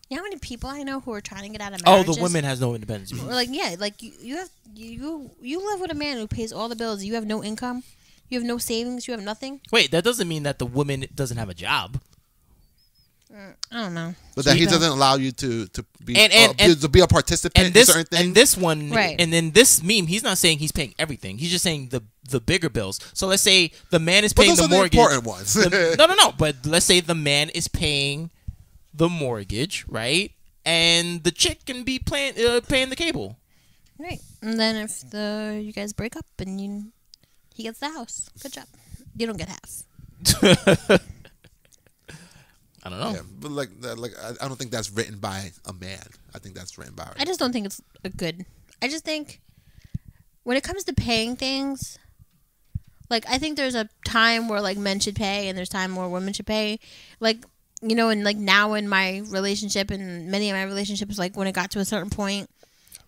You know how many people I know who are trying to get out of marriages? Oh, the woman has no independence. Or like like you live with a man who pays all the bills. You have no income. You have no savings. You have nothing. Wait, that doesn't mean that the woman doesn't have a job. I don't know. But that he doesn't allow you to be to be a participant in certain things. And this one, right. And then this meme, he's not saying he's paying everything. He's just saying the bigger bills. So let's say the man is paying the mortgage. But those are the important ones. No. But let's say the man is paying the mortgage, right? And the chick can be paying the cable. Right. And then if you guys break up and he gets the house, good job. You don't get half. I don't know. Yeah, but I don't think that's written by a man. I think that's written by. I just don't think it's a good. I just think when it comes to paying things, like I think there's a time where like men should pay and there's time where women should pay. Like and like now in my relationship and many of my relationships, like when it got to a certain point,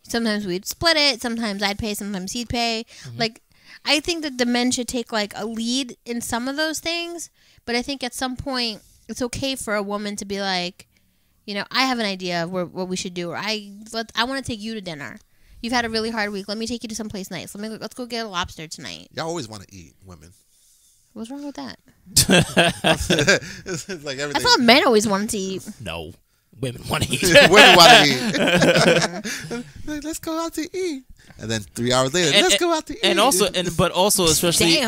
sometimes we'd split it. Sometimes I'd pay. Sometimes he'd pay. Mm-hmm. Like I think that the men should take like a lead in some of those things, but I think at some point it's okay for a woman to be like, I have an idea of what we should do, or I want to take you to dinner. You've had a really hard week. Let me take you to someplace nice. Let's go get a lobster tonight. Y'all always want to eat, women. What's wrong with that? It's like everything. I thought men always wanted to eat. No, women want to eat. Women want to eat. Like, let's go out to eat. And then 3 hours later, let's go out to eat. But also especially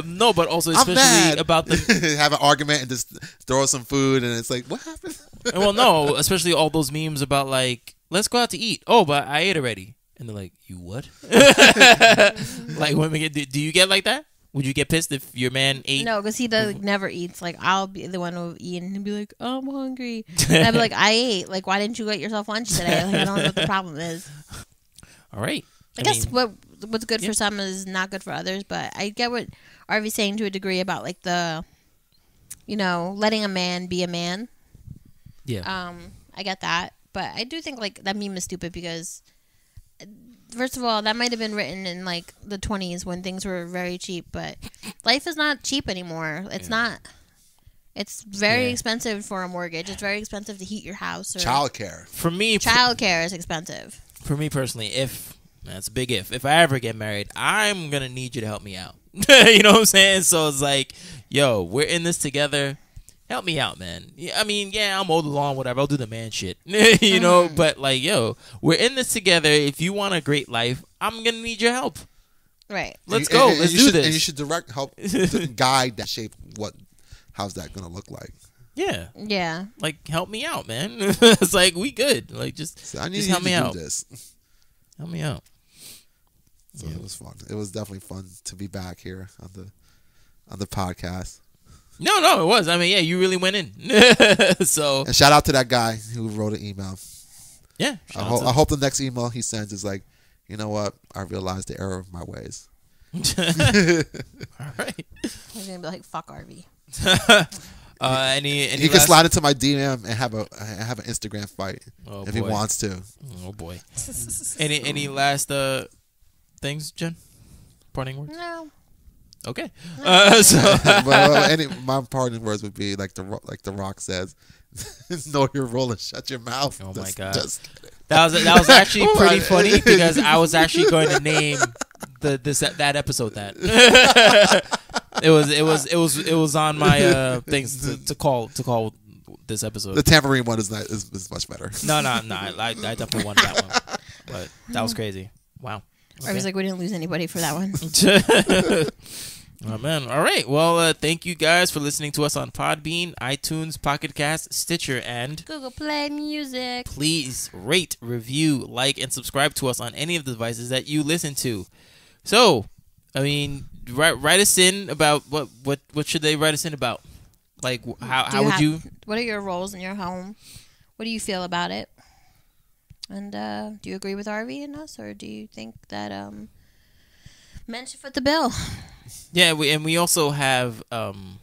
no, but also especially about the have an argument and just throw some food, and it's like, what happened? Well, no, especially all those memes about like, let's go out to eat. Oh, but I ate already, and they're like, you what? Like women get. Do you get like that? Would you get pissed if your man ate? No, because he never eats. Like I'll be the one who eat, and he'd be like, oh, I'm hungry. And I'd be like, I ate. Like, why didn't you get yourself lunch today? Like, I don't know what the problem is. All right. I guess what's good for some is not good for others, but I get what Arvie's saying to a degree about like the, letting a man be a man. Yeah. I get that, but I do think like that meme is stupid because, first of all, that might have been written in like the 1920s when things were very cheap, but life is not cheap anymore. It's not. It's very expensive for a mortgage. It's very expensive to heat your house. Childcare. For me, childcare is expensive. For me personally, that's a big if I ever get married, I'm going to need you to help me out. You know what I'm saying? So it's like, yo, we're in this together. Help me out, man. I mean, I'll mow the lawn, whatever. I'll do the man shit. But like, yo, we're in this together. If you want a great life, I'm gonna need your help. Right. Let's go. Let's do this. And you should help guide that shape. How's that gonna look like? Yeah. Yeah. Like, help me out, man. It's like, we good. Like, just I need just you help to me do out. this. Help me out. So it was fun. It was definitely fun to be back here on the podcast. No, it was. I mean, yeah, you really went in. So And shout out to that guy who wrote an email. yeah, I hope the next email he sends is like, you know what? I realized the error of my ways. All right. He's gonna be like, "Fuck Arvie." Any He can last- slide into my DM and have an Instagram fight if he boy. wants to. Oh boy. Any last things, Jen? Parting words? No. Okay. My parting words would be like the Rock says, "Know your role and shut your mouth." Oh my God. Just kidding. That was actually pretty funny because I was actually going to name that episode that. It was on my things to call this episode. The Tambourine one is much better. No. I definitely wanted that one, but that was crazy. Wow. I was like, we didn't lose anybody for that one. Oh man! All right. Well, thank you guys for listening to us on Podbean, iTunes, Pocket Cast, Stitcher, and Google Play Music. please rate, review, like, and subscribe to us on any of the devices that you listen to. So, I mean, write us in about what should they write us in about? Like, how would you? What are your roles in your home? What do you feel about it? And do you agree with Arvie and us, or do you think that men should foot the bill? Yeah, we also have an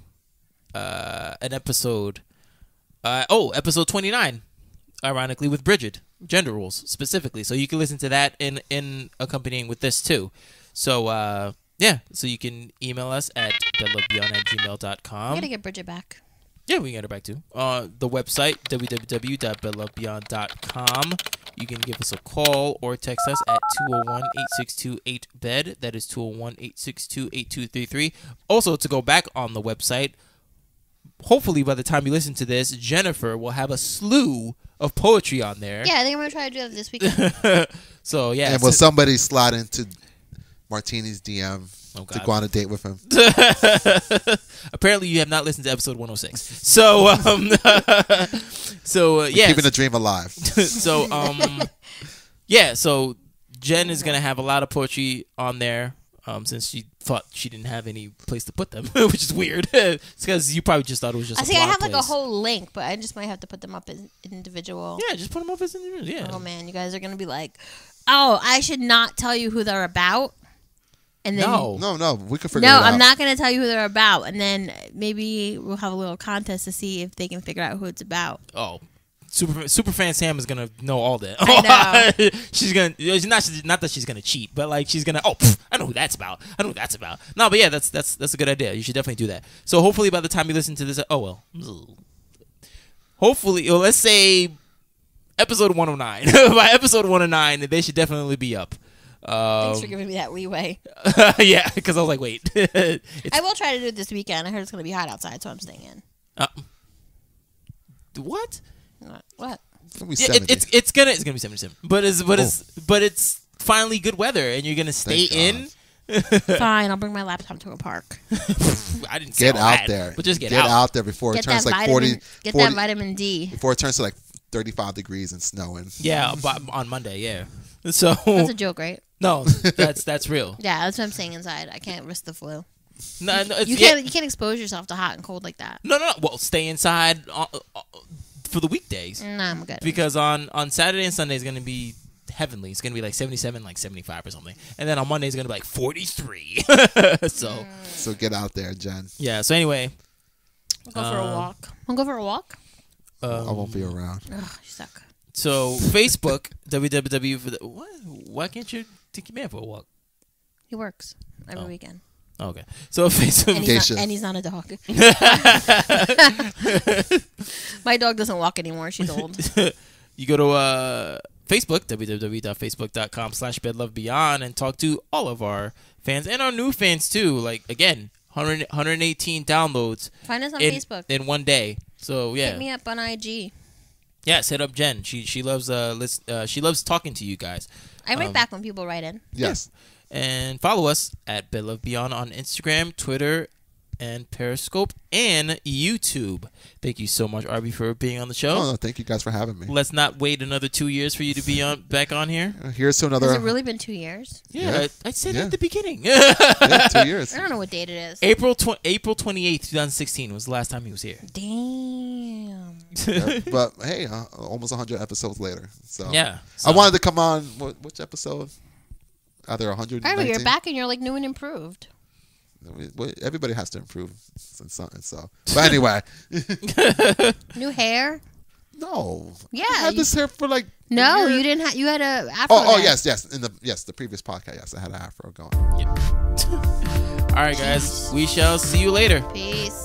episode. Episode 29, ironically, with Bridget, gender roles specifically. So you can listen to that in accompanying with this too. So so you can email us at bedlovebeyond@gmail.com. I gotta get Bridget back. Yeah, we can get her back too. The website, www.bedlovebeyond.com. You can give us a call or text us at 201-862-8-BED. That is 201-862-8233. Also, to go back on the website, hopefully by the time you listen to this, Jennifer will have a slew of poetry on there. Yeah, I think I'm gonna try to do that this weekend. So, yeah. And will somebody slide into Martini's DM to go on a date with him? Apparently, you have not listened to episode 106. So, yeah. Keeping the dream alive. So, so Jen is going to have a lot of poetry on there since she thought she didn't have any place to put them, which is weird. It's because you probably just thought it was just a I blog have like a place. whole link, but I just might have to put them up as individual. Yeah, just put them up as individuals. Yeah. Oh, man, you guys are going to be like, oh, I should not tell you who they're about. And then No. No, we can figure it No, out. I'm not going to tell you who they're about. And then maybe we'll have a little contest to see if they can figure out who it's about. Oh. Superfan Sam is gonna know all that. I know. She's gonna not that she's gonna cheat, but like she's gonna. I know who that's about. I know who that's about. No, but yeah, that's a good idea. You should definitely do that. So hopefully by the time you listen to this, hopefully, let's say episode 109. By episode 109, they should definitely be up. Thanks for giving me that leeway. Yeah, because I was like, wait. I will try to do it this weekend. I heard it's going to be hot outside, so I'm staying in. What? What? It's gonna be Yeah, 70. it's gonna be 77. But it's finally good weather, and you're gonna stay Thank in. Fine, I'll bring my laptop to a park. I didn't say Get all out that, there. but just get out there before it Get turns that like vitamin. 40. Get 40 that vitamin D. Before it turns to like 35 degrees and snowing. Yeah, but on Monday, yeah. So That's a joke, right? no, that's real. Yeah, that's what I'm saying inside. I can't risk the flu. No, it's, You can't expose yourself to hot and cold like that. No. Well, stay inside for the weekdays Nah, I'm good. because on Saturday and Sunday is gonna be heavenly. It's gonna be like 77, like 75 or something, and then on Monday it's gonna be like 43. So get out there, Jen. Yeah. So anyway, I'll go for a walk. I'll go for a walk. I won't be around. Ugh, you suck. So Facebook www for the what? Why can't you take your man for a walk? He works every Oh. weekend. Oh, okay. So Facebook. And he's not a dog. My dog doesn't walk anymore. She's old. You go to Facebook, www.facebook.com/bedlovebeyond, and talk to all of our fans and our new fans too. Like again, 118 downloads Find us on in, Facebook. in one day. So yeah, Hit me up on IG. Yes, hit up Jen. She loves she loves talking to you guys. I write back when people write in. Yes. And follow us at Better Love Beyond on Instagram, Twitter, and Periscope, and YouTube. Thank you so much, Arvie, for being on the show. Oh, no, thank you guys for having me. Let's not wait another 2 years for you to be back on here. Here's to another. Has it really been 2 years? Yeah, I said at the beginning. Yeah, 2 years. I don't know what date it is. April 28th, 2016 was the last time he was here. Damn. Yeah, but hey, almost 100 episodes later. So Yeah. I wanted to come on. Which episode? Either 100. Arvie, you're back and you're like new and improved. Everybody has to improve in something. So, but anyway, New hair? no. Yeah, I had this hair for like. No, a year. you didn't have. You had a afro. Oh, then. yes. In the previous podcast, yes, I had an afro going. All right, guys. We shall see you later. Peace.